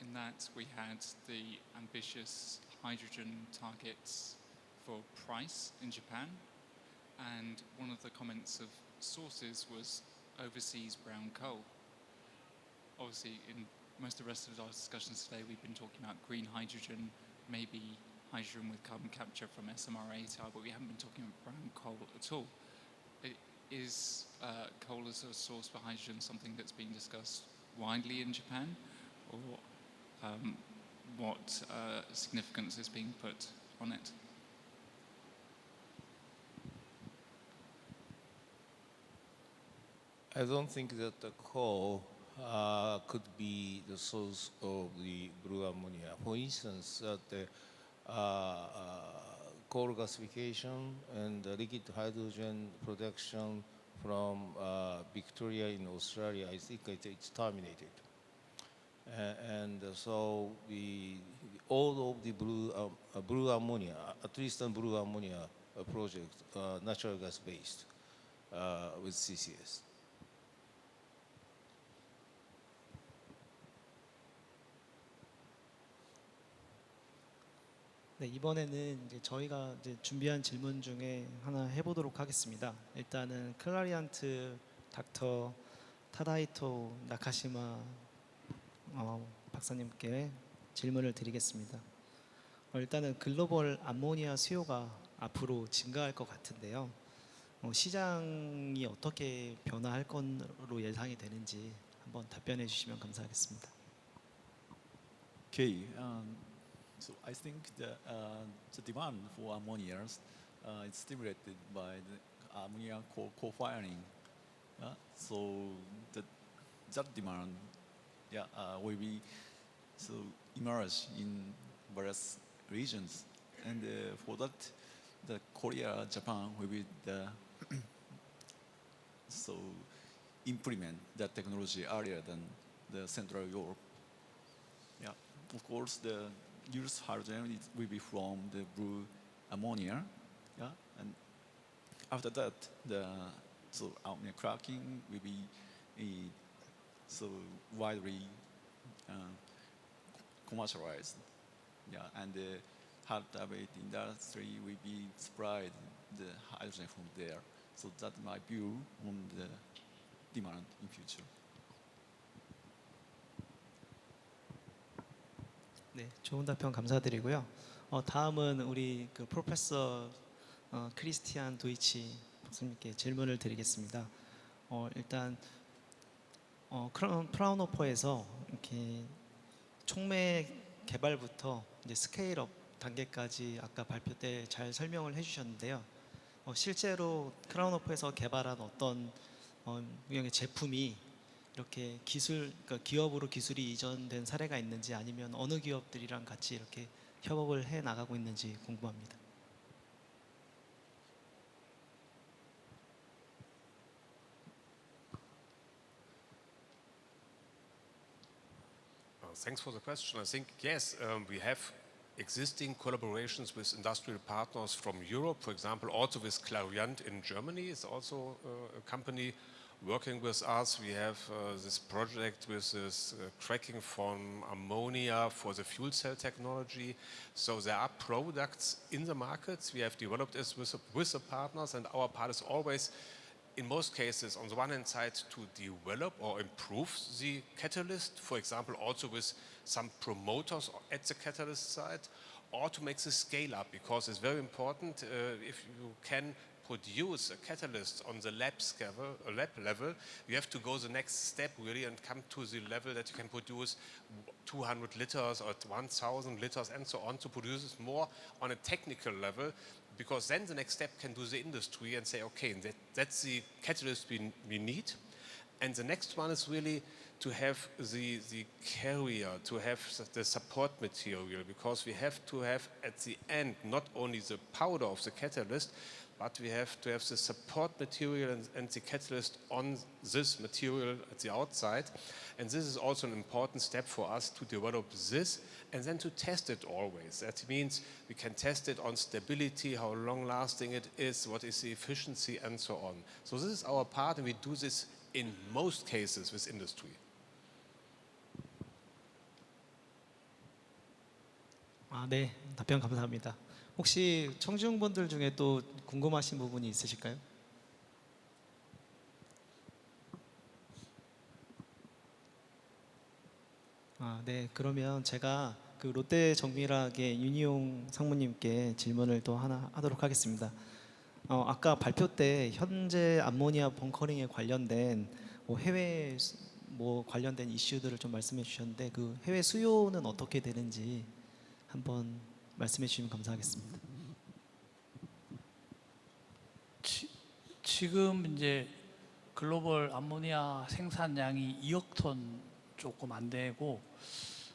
In that we had the ambitious hydrogen targets for price in Japan, and one of the comments of sources was overseas brown coal. Obviously, in most of the rest of our discussions today, we've been talking about green hydrogen, maybe hydrogen with carbon capture from SMR-ATAR, but we haven't been talking about brown coal at all. Is coal as a source for hydrogen something that's being discussed widely in Japan, or what significance is being put on it? I don't think that the coal could be the source of the blue ammonia. For instance, that the coal gasification and the liquid hydrogen production from Victoria in Australia, I think it's terminated. And so all of the blue ammonia, at least the blue ammonia project, natural gas based with CCS. 네, 이번에는 이제 저희가 이제 준비한 질문 중에 하나 해보도록 하겠습니다. 일단은 클라리안트 닥터 타다이토 나카시마 박사님께 질문을 드리겠습니다. 일단은 글로벌 암모니아 수요가 앞으로 증가할 것 같은데요. 시장이 어떻게 변화할 것으로 예상이 되는지 한번 답변해 주시면 감사하겠습니다. Okay, so I think the demand for ammonia is stimulated by the ammonia co-firing. So that demand, will be emerge in various regions, and for that, the Korea, Japan will be the implement that technology earlier than the Central Europe. Yeah, of course, the used hydrogen will be from the blue ammonia. Yeah, and after that, the ammonia cracking will be widely commercialized. Yeah, and the hard debate industry will be supplied the hydrogen from there. So that's my view on the demand in future. 네, 좋은 답변 감사드리고요. 다음은 우리 그 프로페서 크리스티안 도이치 박사님께 질문을 드리겠습니다. 일단 프라운호퍼에서 이렇게 촉매 개발부터 이제 스케일업 단계까지 아까 발표 때 잘 설명을 해주셨는데요. 실제로 크라운호퍼에서 개발한 어떤 유형의 제품이 이렇게 그러니까 기업으로 기술이 이전된 사례가 있는지, 아니면 어느 기업들이랑 같이 이렇게 협업을 해 나가고 있는지 궁금합니다. Thanks for the question. I think, yes, we have existing collaborations with industrial partners from Europe. For example, also with Clariant in Germany is also a company working with us. We have this project with this cracking from ammonia for the fuel cell technology. So there are products in the markets. We have developed this with the partners, and our part is always, in most cases, on the one hand side, to develop or improve the catalyst, for example, also with some promoters at the catalyst side, or to make the scale up, because it's very important if you can produce a catalyst on the lab level, you have to go the next step really and come to the level that you can produce 200 liters or 1,000 liters and so on, to produce it more on a technical level, because then the next step can do the industry and say, okay, that's the catalyst we need. And the next one is really to have the carrier, to have the support material, because we have to have at the end not only the powder of the catalyst, but we have to have the support material and the catalyst on this material at the outside. And this is also an important step for us to develop this and then to test it always. That means we can test it on stability, how long lasting it is, what is the efficiency, and so on. So this is our part, and we do this in most cases with industry. 네, 답변 감사합니다. 혹시 청중분들 중에 또 궁금하신 부분이 있으실까요? 네, 그러면 제가 그 롯데 정밀화학의 윤희용 상무님께 질문을 또 하나 하도록 하겠습니다. 아까 발표 때 현재 암모니아 벙커링에 관련된 해외 관련된 이슈들을 좀 말씀해 주셨는데, 그 해외 수요는 어떻게 되는지 한번 말씀해 주시면 감사하겠습니다. 지금 이제 글로벌 암모니아 생산량이 2억 톤 조금 안 되고,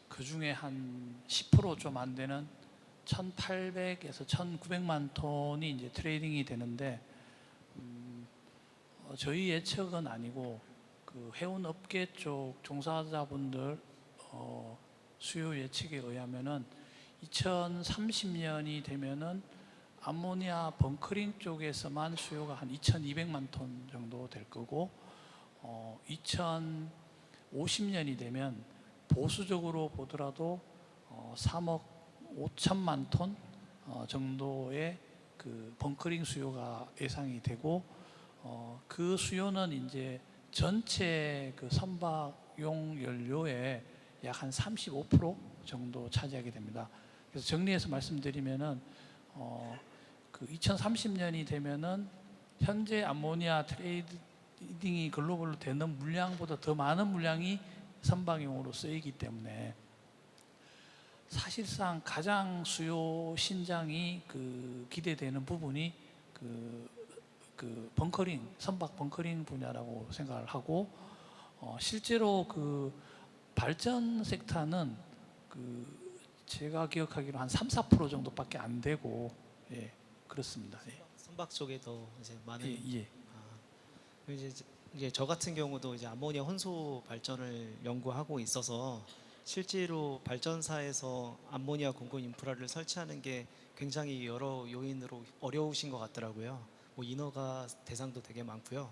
그 중에 한 10% 좀 안 되는 1,800에서 1,900만 톤이 이제 트레이딩이 되는데, 저희 예측은 아니고 그 해운 업계 쪽 종사자분들 수요 예측에 의하면은 2030년이 되면은 암모니아 벙커링 쪽에서만 수요가 한 2,200만 톤 정도 될 거고, 2050년이 되면 보수적으로 보더라도 3억 5천만 톤 정도의 그 벙커링 수요가 예상이 되고, 그 수요는 이제 전체 그 선박용 연료의 약 한 35% 정도 차지하게 됩니다. 그래서 정리해서 말씀드리면은 그 2030년이 되면은 현재 암모니아 트레이딩이 글로벌로 되는 물량보다 더 많은 물량이 선박용으로 쓰이기 때문에 사실상 가장 수요 신장이 그 기대되는 부분이 그 벙커링, 선박 벙커링 분야라고 생각을 하고, 실제로 그 발전 섹터는 그 제가 기억하기로 한 3-4% 정도밖에 안 되고, 예, 그렇습니다. 예. 선박 쪽에 더 이제 많은. 예. 이제 저 같은 경우도 이제 암모니아 혼소 발전을 연구하고 있어서 실제로 발전사에서 암모니아 공급 인프라를 설치하는 게 굉장히 여러 요인으로 어려우신 것 같더라고요. 인허가 대상도 되게 많고요.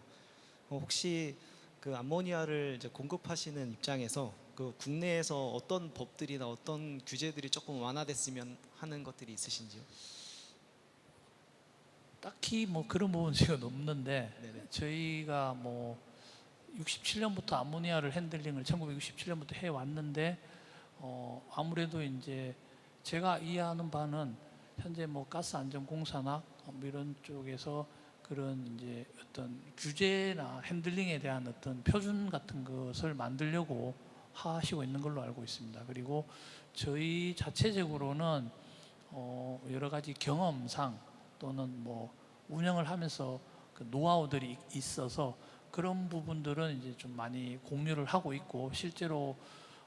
혹시 그 암모니아를 이제 공급하시는 입장에서 그 국내에서 어떤 법들이나 어떤 규제들이 조금 완화됐으면 하는 것들이 있으신지요? 딱히 뭐 그런 부분은 지금 없는데, 네네. 저희가 뭐 67년부터 암모니아를 핸들링을 1967년부터 해 왔는데, 아무래도 이제 제가 이해하는 바는 현재 뭐 가스안전공사나 이런 쪽에서 그런 이제 어떤 규제나 핸들링에 대한 어떤 표준 같은 것을 만들려고 하시고 있는 걸로 알고 있습니다. 그리고 저희 자체적으로는 여러 가지 경험상 또는 뭐 운영을 하면서 그 노하우들이 있어서 그런 부분들은 이제 좀 많이 공유를 하고 있고, 실제로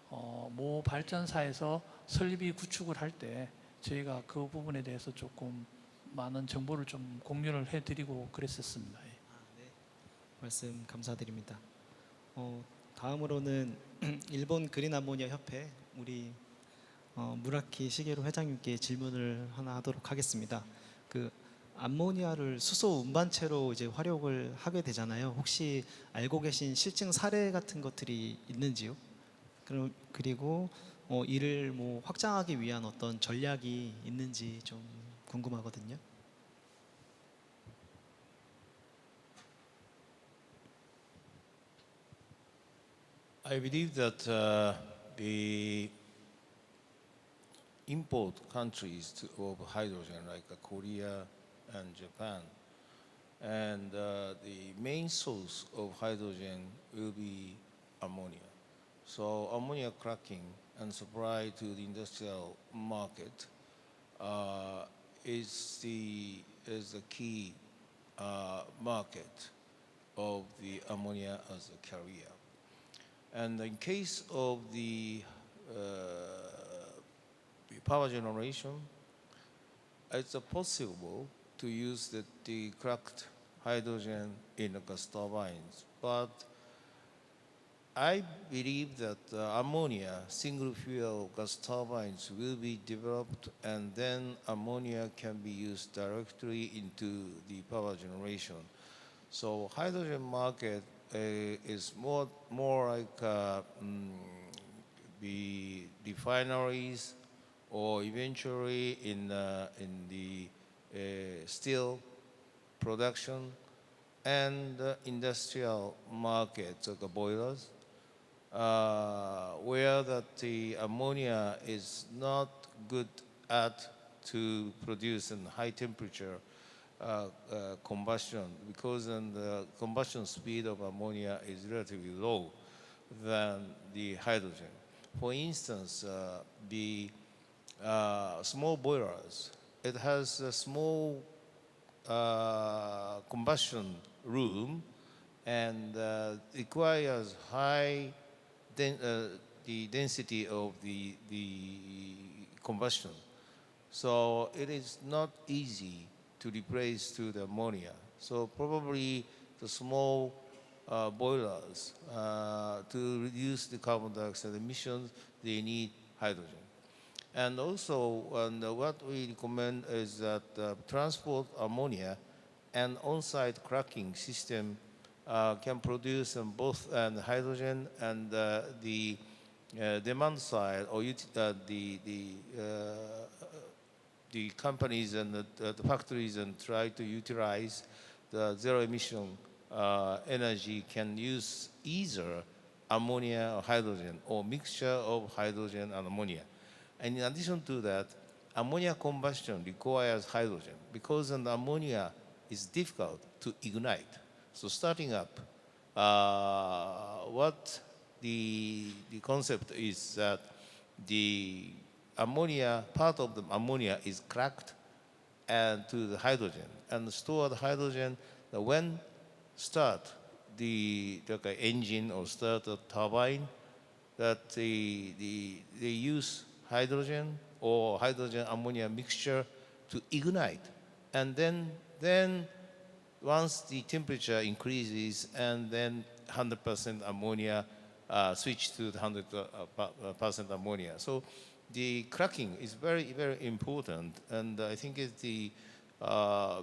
모 발전사에서 설비 구축을 할 때 저희가 그 부분에 대해서 조금 많은 정보를 좀 공유를 해드리고 그랬었습니다. 예. 네. 말씀 감사드립니다. 다음으로는 일본 그린 암모니아 협회 우리 무라키 시게루 회장님께 질문을 하나 하도록 하겠습니다. 그 암모니아를 수소 운반체로 이제 활용을 하게 되잖아요. 혹시 알고 계신 실증 사례 같은 것들이 있는지요? 그리고 이를 뭐 확장하기 위한 어떤 전략이 있는지 좀 궁금하거든요. I believe that the import countries of hydrogen like Korea and Japan and the main source of hydrogen will be ammonia. So ammonia cracking and supply to the industrial market is the key market of the ammonia as a carrier. And in case of the power generation, it's possible to use the cracked hydrogen in the gas turbines, but I believe that ammonia single fuel gas turbines will be developed, and then ammonia can be used directly into the power generation. So hydrogen market is more like the refineries, or eventually in the steel production and industrial markets, like boilers, where that the ammonia is not good at to produce in high temperature combustion, because then the combustion speed of ammonia is relatively low than the hydrogen. For instance, the small boilers, it has a small combustion room and requires high the density of the combustion. So it is not easy to replace to the ammonia. So probably the small boilers, to reduce the carbon dioxide emissions, they need hydrogen. And also, what we recommend is that transport ammonia and on-site cracking system can produce both hydrogen, and the demand side, or the companies and the factories and try to utilize the zero emission energy can use either ammonia or hydrogen, or mixture of hydrogen and ammonia. And in addition to that, ammonia combustion requires hydrogen, because the ammonia is difficult to ignite. So starting up, what the concept is that the ammonia, part of the ammonia is cracked and to the hydrogen, and stored hydrogen, when start the engine or start a turbine, that they use hydrogen or hydrogen ammonia mixture to ignite, and then once the temperature increases, and then 100% ammonia switch to the 100% ammonia. So the cracking is very, very important, and I think it's the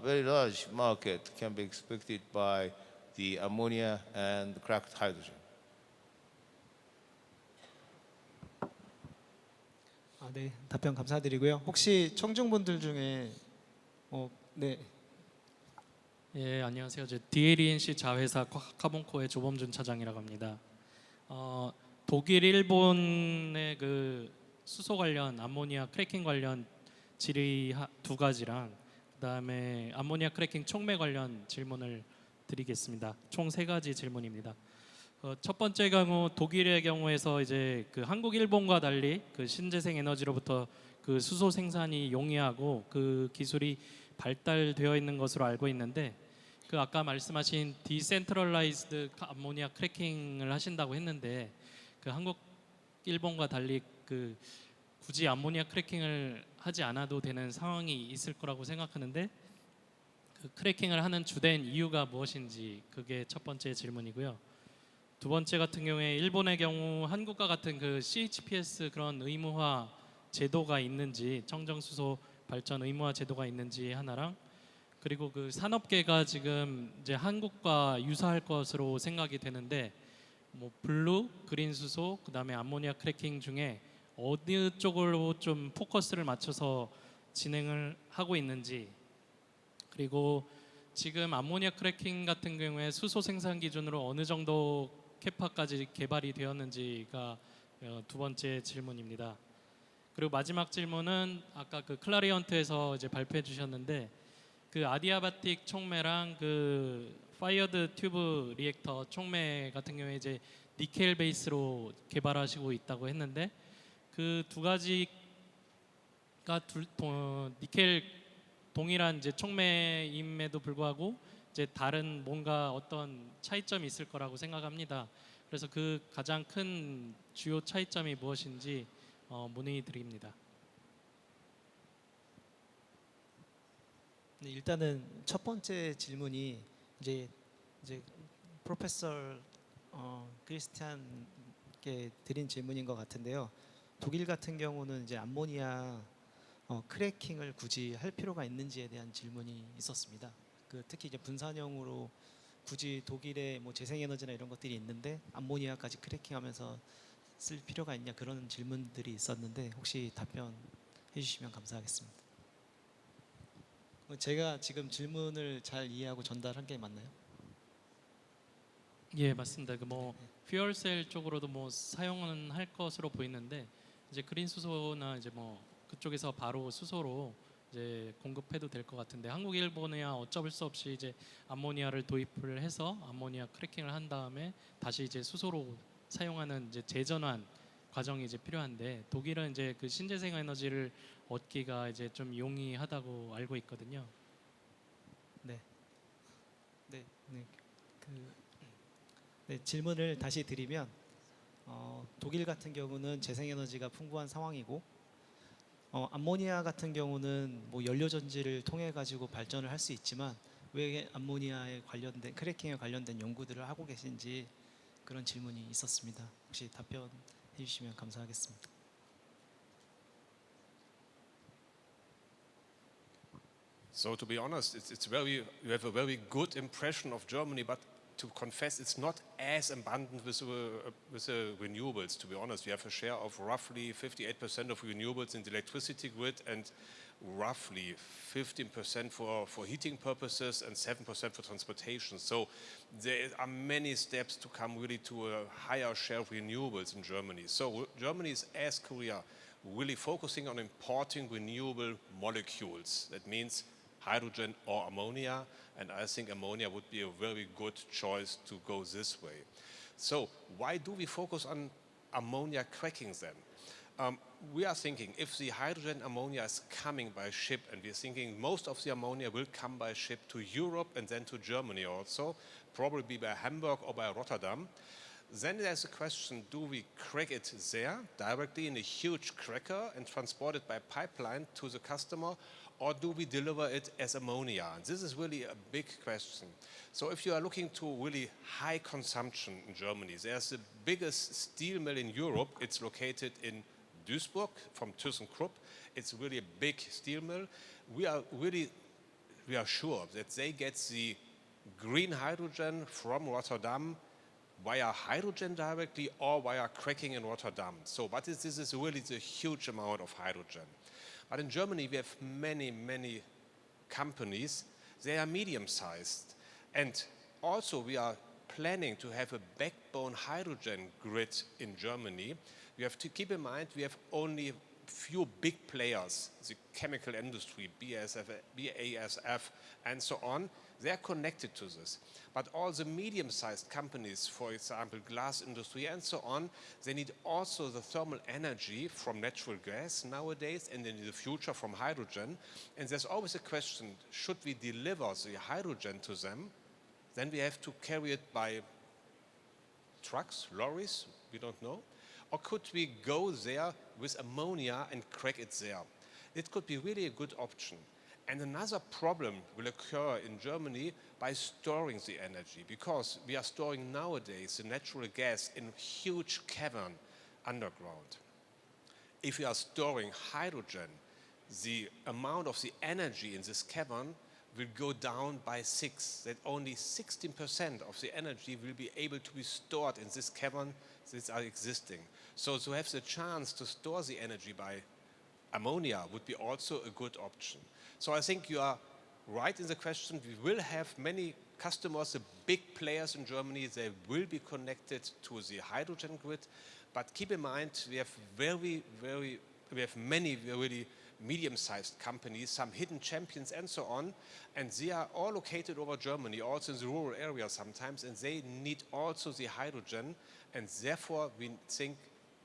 very large market can be expected by the ammonia and cracked hydrogen. 네, 답변 감사드리고요. 혹시 청중분들 중에 네. 예, 안녕하세요. 저 DLENC 자회사 카본코의 조범준 차장이라고 합니다. 독일, 일본의 그 수소 관련 암모니아 크래킹 관련 질의 두 가지랑 그다음에 암모니아 크래킹 촉매 관련 질문을 드리겠습니다. 총 세 가지 질문입니다. 첫 번째 경우 독일의 경우에서 이제 그 한국, 일본과 달리 그 신재생 에너지로부터 그 수소 생산이 용이하고 그 기술이 발달되어 있는 것으로 알고 있는데, 그 아까 말씀하신 디센트럴라이즈드 암모니아 크래킹을 하신다고 했는데, 그 한국, 일본과 달리 그 굳이 암모니아 크래킹을 하지 않아도 되는 상황이 있을 거라고 생각하는데, 그 크래킹을 하는 주된 이유가 무엇인지, 그게 첫 번째 질문이고요. 두 번째 같은 경우에 일본의 경우 한국과 같은 그 CHPS 그런 의무화 제도가 있는지, 청정수소 발전 의무화 제도가 있는지 하나랑, 그리고 그 산업계가 지금 이제 한국과 유사할 것으로 생각이 되는데, 뭐 블루, 그린 수소, 그다음에 암모니아 크래킹 중에 어느 쪽으로 좀 포커스를 맞춰서 진행을 하고 있는지, 그리고 지금 암모니아 크래킹 같은 경우에 수소 생산 기준으로 어느 정도 캐파까지 개발이 되었는지가 두 번째 질문입니다. 그리고 마지막 질문은 아까 그 클라리언트에서 이제 발표해 주셨는데, 그 그 아디아바틱 촉매랑 그 파이어드 튜브 리액터 촉매 같은 경우에 이제 니켈 베이스로 개발하시고 있다고 했는데 그 두 가지가 니켈 동일한 이제 촉매임에도 불구하고 이제 다른 뭔가 어떤 차이점이 있을 거라고 생각합니다. 그래서 그 가장 큰 주요 차이점이 무엇인지 문의드립니다. 네, 일단은 첫 번째 질문이 이제 프로페서 크리스티안께 드린 질문인 것 같은데요. 독일 같은 경우는 이제 암모니아 크래킹을 굳이 할 필요가 있는지에 대한 질문이 있었습니다. 그 특히 이제 분산형으로 굳이 독일에 뭐 재생에너지나 이런 것들이 있는데 암모니아까지 크래킹하면서 쓸 필요가 있냐 그런 질문들이 있었는데 혹시 답변해 주시면 감사하겠습니다. 제가 지금 질문을 잘 이해하고 전달한 게 맞나요? 예, 맞습니다. 그 뭐 퓨얼셀 쪽으로도 뭐 사용은 할 것으로 보이는데 이제 그린 수소나 이제 뭐 그쪽에서 바로 수소로 이제 공급해도 될 것 같은데 한국, 일본이야 어쩔 수 없이 이제 암모니아를 도입을 해서 암모니아 크래킹을 한 다음에 다시 이제 수소로 사용하는 이제 재전환 과정이 이제 필요한데 독일은 이제 그 신재생 에너지를 얻기가 이제 좀 용이하다고 알고 있거든요. 네, 질문을 다시 드리면 독일 같은 경우는 재생에너지가 풍부한 상황이고 암모니아 같은 경우는 뭐 연료 전지를 통해 가지고 발전을 할 수 있지만 왜 암모니아에 관련된 크래킹에 관련된 연구들을 하고 계신지 그런 질문이 있었습니다. 혹시 답변해 주시면 감사하겠습니다. So to be honest, you have a very good impression of Germany, but to confess, it's not as abundant with the renewables. To be honest, we have a share of roughly 58% of renewables in the electricity grid, and roughly 15% for heating purposes and 7% for transportation. So there are many steps to come really to a higher share of renewables in Germany. So Germany is, as Korea, really focusing on importing renewable molecules. That means hydrogen or ammonia, and I think ammonia would be a very good choice to go this way. So why do we focus on ammonia cracking then? We are thinking if the hydrogen ammonia is coming by ship, and we're thinking most of the ammonia will come by ship to Europe and then to Germany also, probably by Hamburg or by Rotterdam, then there's a question, do we crack it there directly in a huge cracker and transport it by pipeline to the customer, or do we deliver it as ammonia? And this is really a big question. So if you are looking to really high consumption in Germany, there's the biggest steel mill in Europe. It's located in Duisburg from ThyssenKrupp. It's really a big steel mill. We are sure that they get the green hydrogen from Rotterdam via hydrogen directly or via cracking in Rotterdam. So, but this is really the huge amount of hydrogen. But in Germany, we have many, many companies. They are medium-sized. And also, we are planning to have a backbone hydrogen grid in Germany. We have to keep in mind we have only few big players, the chemical industry, BASF, and so on. They are connected to this. But all the medium-sized companies, for example, glass industry and so on, they need also the thermal energy from natural gas nowadays and in the future from hydrogen. And there's always a question, should we deliver the hydrogen to them? Then we have to carry it by trucks, lorries, we don't know. Or could we go there with ammonia and crack it there? It could be really a good option. And another problem will occur in Germany by storing the energy, because we are storing nowadays the natural gas in huge cavern underground. If we are storing hydrogen, the amount of the energy in this cavern will go down by 6. That only 16% of the energy will be able to be stored in this cavern that are existing. So to have the chance to store the energy by ammonia would be also a good option. So I think you are right in the question. We will have many customers, the big players in Germany, they will be connected to the hydrogen grid. But keep in mind, we have many really medium-sized companies, some hidden champions and so on. And they are all located over Germany, also in the rural areas sometimes, and they need also the hydrogen. And therefore, we think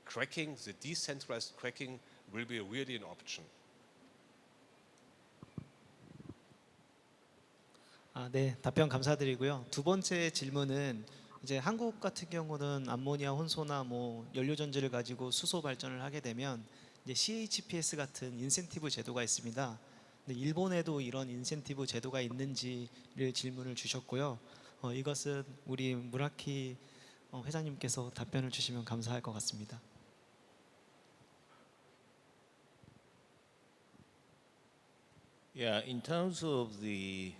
cracking, the decentralized cracking, will be really an option. 네, 답변 감사드리고요. 두 번째 질문은 이제 한국 같은 경우는 암모니아 혼소나 뭐 연료 전지를 가지고 수소 발전을 하게 되면 이제 CHPS 같은 인센티브 제도가 있습니다. 근데 일본에도 이런 인센티브 제도가 있는지를 질문을 주셨고요. 이것은 우리 무라키 회장님께서 답변을 주시면 감사할 것 같습니다. Yeah, in terms of the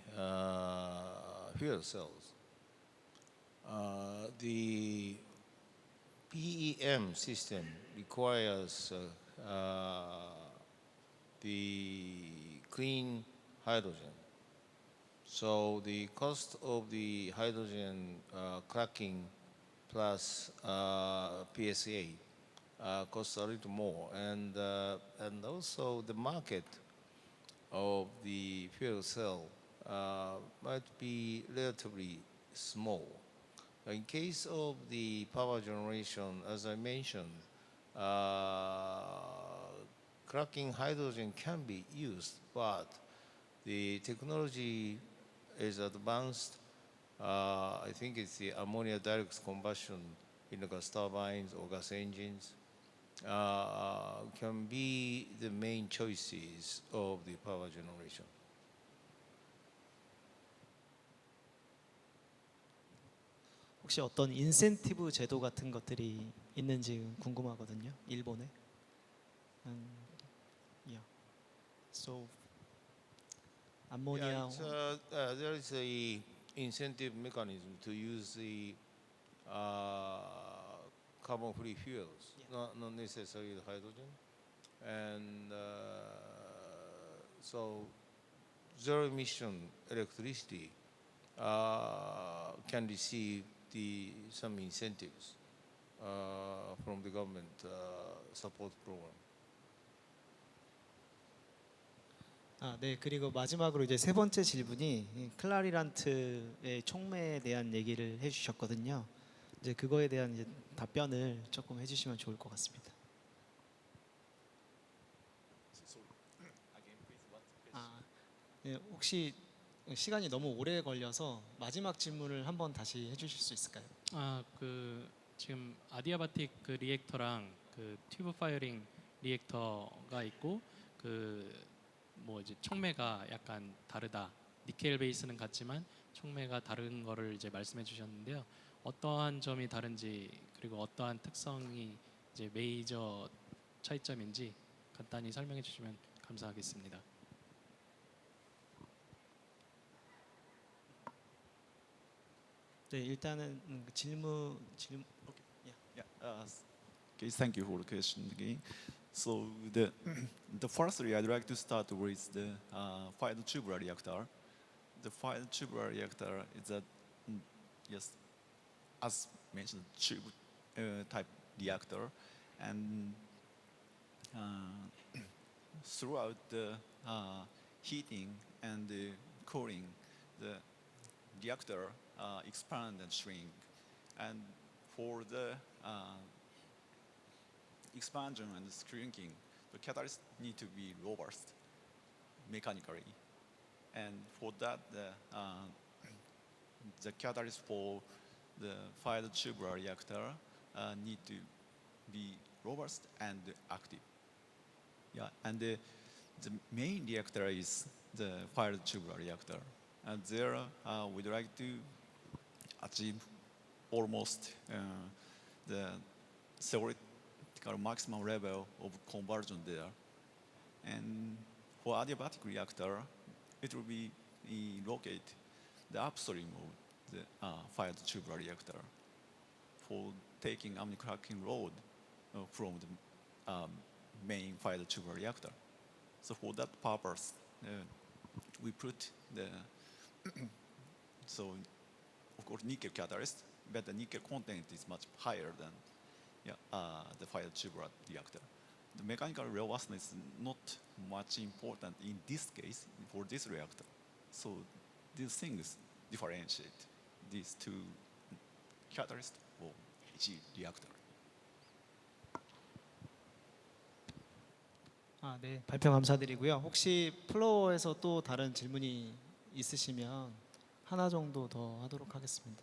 fuel cells, the PEM system requires the clean hydrogen. So the cost of the hydrogen cracking plus PSA costs a little more, and also the market of the fuel cell might be relatively small. In case of the power generation, as I mentioned, cracking hydrogen can be used, but the technology is advanced. I think it's the ammonia direct combustion in the gas turbines or gas engines. Can be the main choices of the power generation. 혹시 어떤 인센티브 제도 같은 것들이 있는지 궁금하거든요. 일본에. Yeah. So ammonia. Yeah, there is a incentive mechanism to use the carbon-free fuels, not necessarily the hydrogen, and so zero-emission electricity can receive some incentives from the government support program. 네, 그리고 마지막으로 이제 세 번째 질문이 이 클라리란트의 촉매에 대한 얘기를 해주셨거든요. 이제 그거에 대한 이제 답변을 조금 해주시면 좋을 것 같습니다. 네, 혹시 시간이 너무 오래 걸려서 마지막 질문을 한번 다시 해주실 수 있을까요? 그 지금 아디아바틱 그 리액터랑 그 튜브 파이어링 리액터가 있고 그 뭐 이제 촉매가 약간 다르다. 니켈 베이스는 같지만 촉매가 다른 거를 이제 말씀해 주셨는데요. 어떠한 점이 다른지 그리고 어떠한 특성이 이제 메이저 차이점인지 간단히 설명해 주시면 감사하겠습니다. 네, 일단은 질문. Okay, thank you for the question again. So the firstly, I'd like to start with the fired tubular reactor. The fired tubular reactor is a yes, as mentioned, tube type reactor, and throughout the heating and the cooling, the reactor expand and shrink, and for the expansion and shrinking, the catalyst need to be robust mechanically, and for that the catalyst for the fired tubular reactor need to be robust and active. Yeah, and the main reactor is the fired tubular reactor, and there we'd like to achieve almost the theoretical maximum level of conversion there. And for adiabatic reactor, it will be located the upstream of the fired tubular reactor for taking ammonia cracking load from the main fired tubular reactor. So for that purpose, we put the so of course nickel catalyst, but the nickel content is much higher than the fired tubular reactor. The mechanical robustness is not much important in this case for this reactor. So these things differentiate these two catalysts for each reactor. 네, 발표 감사드리고요. 혹시 플로어에서 또 다른 질문이 있으시면 하나 정도 더 하도록 하겠습니다.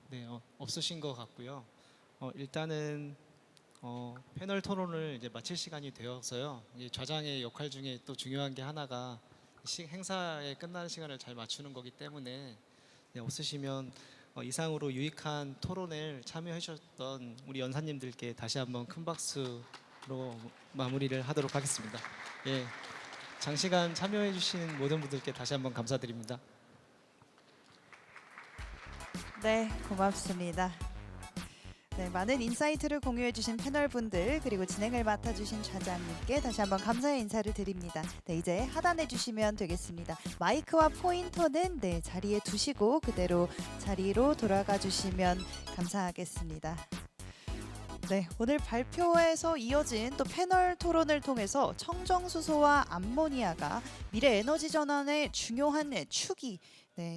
네, 없으신 것 같고요. 일단은 패널 토론을 이제 마칠 시간이 되어서요. 이 좌장의 역할 중에 또 중요한 게 하나가 행사에 끝나는 시간을 잘 맞추는 거기 때문에 네, 없으시면 이상으로 유익한 토론을 참여해 주셨던 우리 연사님들께 다시 한번 큰 박수로 마무리를 하도록 하겠습니다. 예, 장시간 참여해 주신 모든 분들께 다시 한번 감사드립니다. 네, 고맙습니다. 네, 많은 인사이트를 공유해 주신 패널 분들 그리고 진행을 맡아 주신 좌장님께 다시 한번 감사의 인사를 드립니다. 네, 이제 하단해 주시면 되겠습니다. 마이크와 포인터는 네, 자리에 두시고 그대로 자리로 돌아가 주시면 감사하겠습니다. 네, 오늘 발표에서 이어진 또 패널 토론을 통해서 청정수소와 암모니아가 미래 에너지 전환의 중요한 축이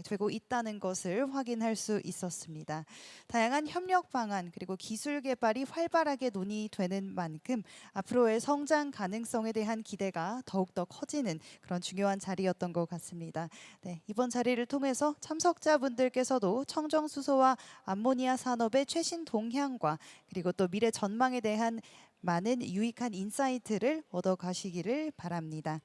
되고 있다는 것을 확인할 수 있었습니다. 다양한 협력 방안 그리고 기술 개발이 활발하게 논의되는 만큼 앞으로의 성장 가능성에 대한 기대가 더욱더 커지는 그런 중요한 자리였던 것 같습니다. 네, 이번 자리를 통해서 참석자분들께서도 청정수소와 암모니아 산업의 최신 동향과 그리고 또 미래 전망에 대한 많은 유익한 인사이트를 얻어가시기를 바랍니다.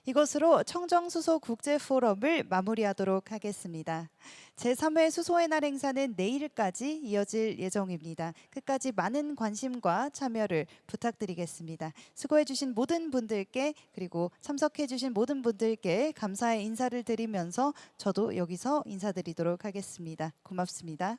이것으로 청정수소 국제포럼을 마무리하도록 하겠습니다. 제3회 수소의 날 행사는 내일까지 이어질 예정입니다. 끝까지 많은 관심과 참여를 부탁드리겠습니다. 수고해주신 모든 분들께 그리고 참석해주신 모든 분들께 감사의 인사를 드리면서 저도 여기서 인사드리도록 하겠습니다. 고맙습니다.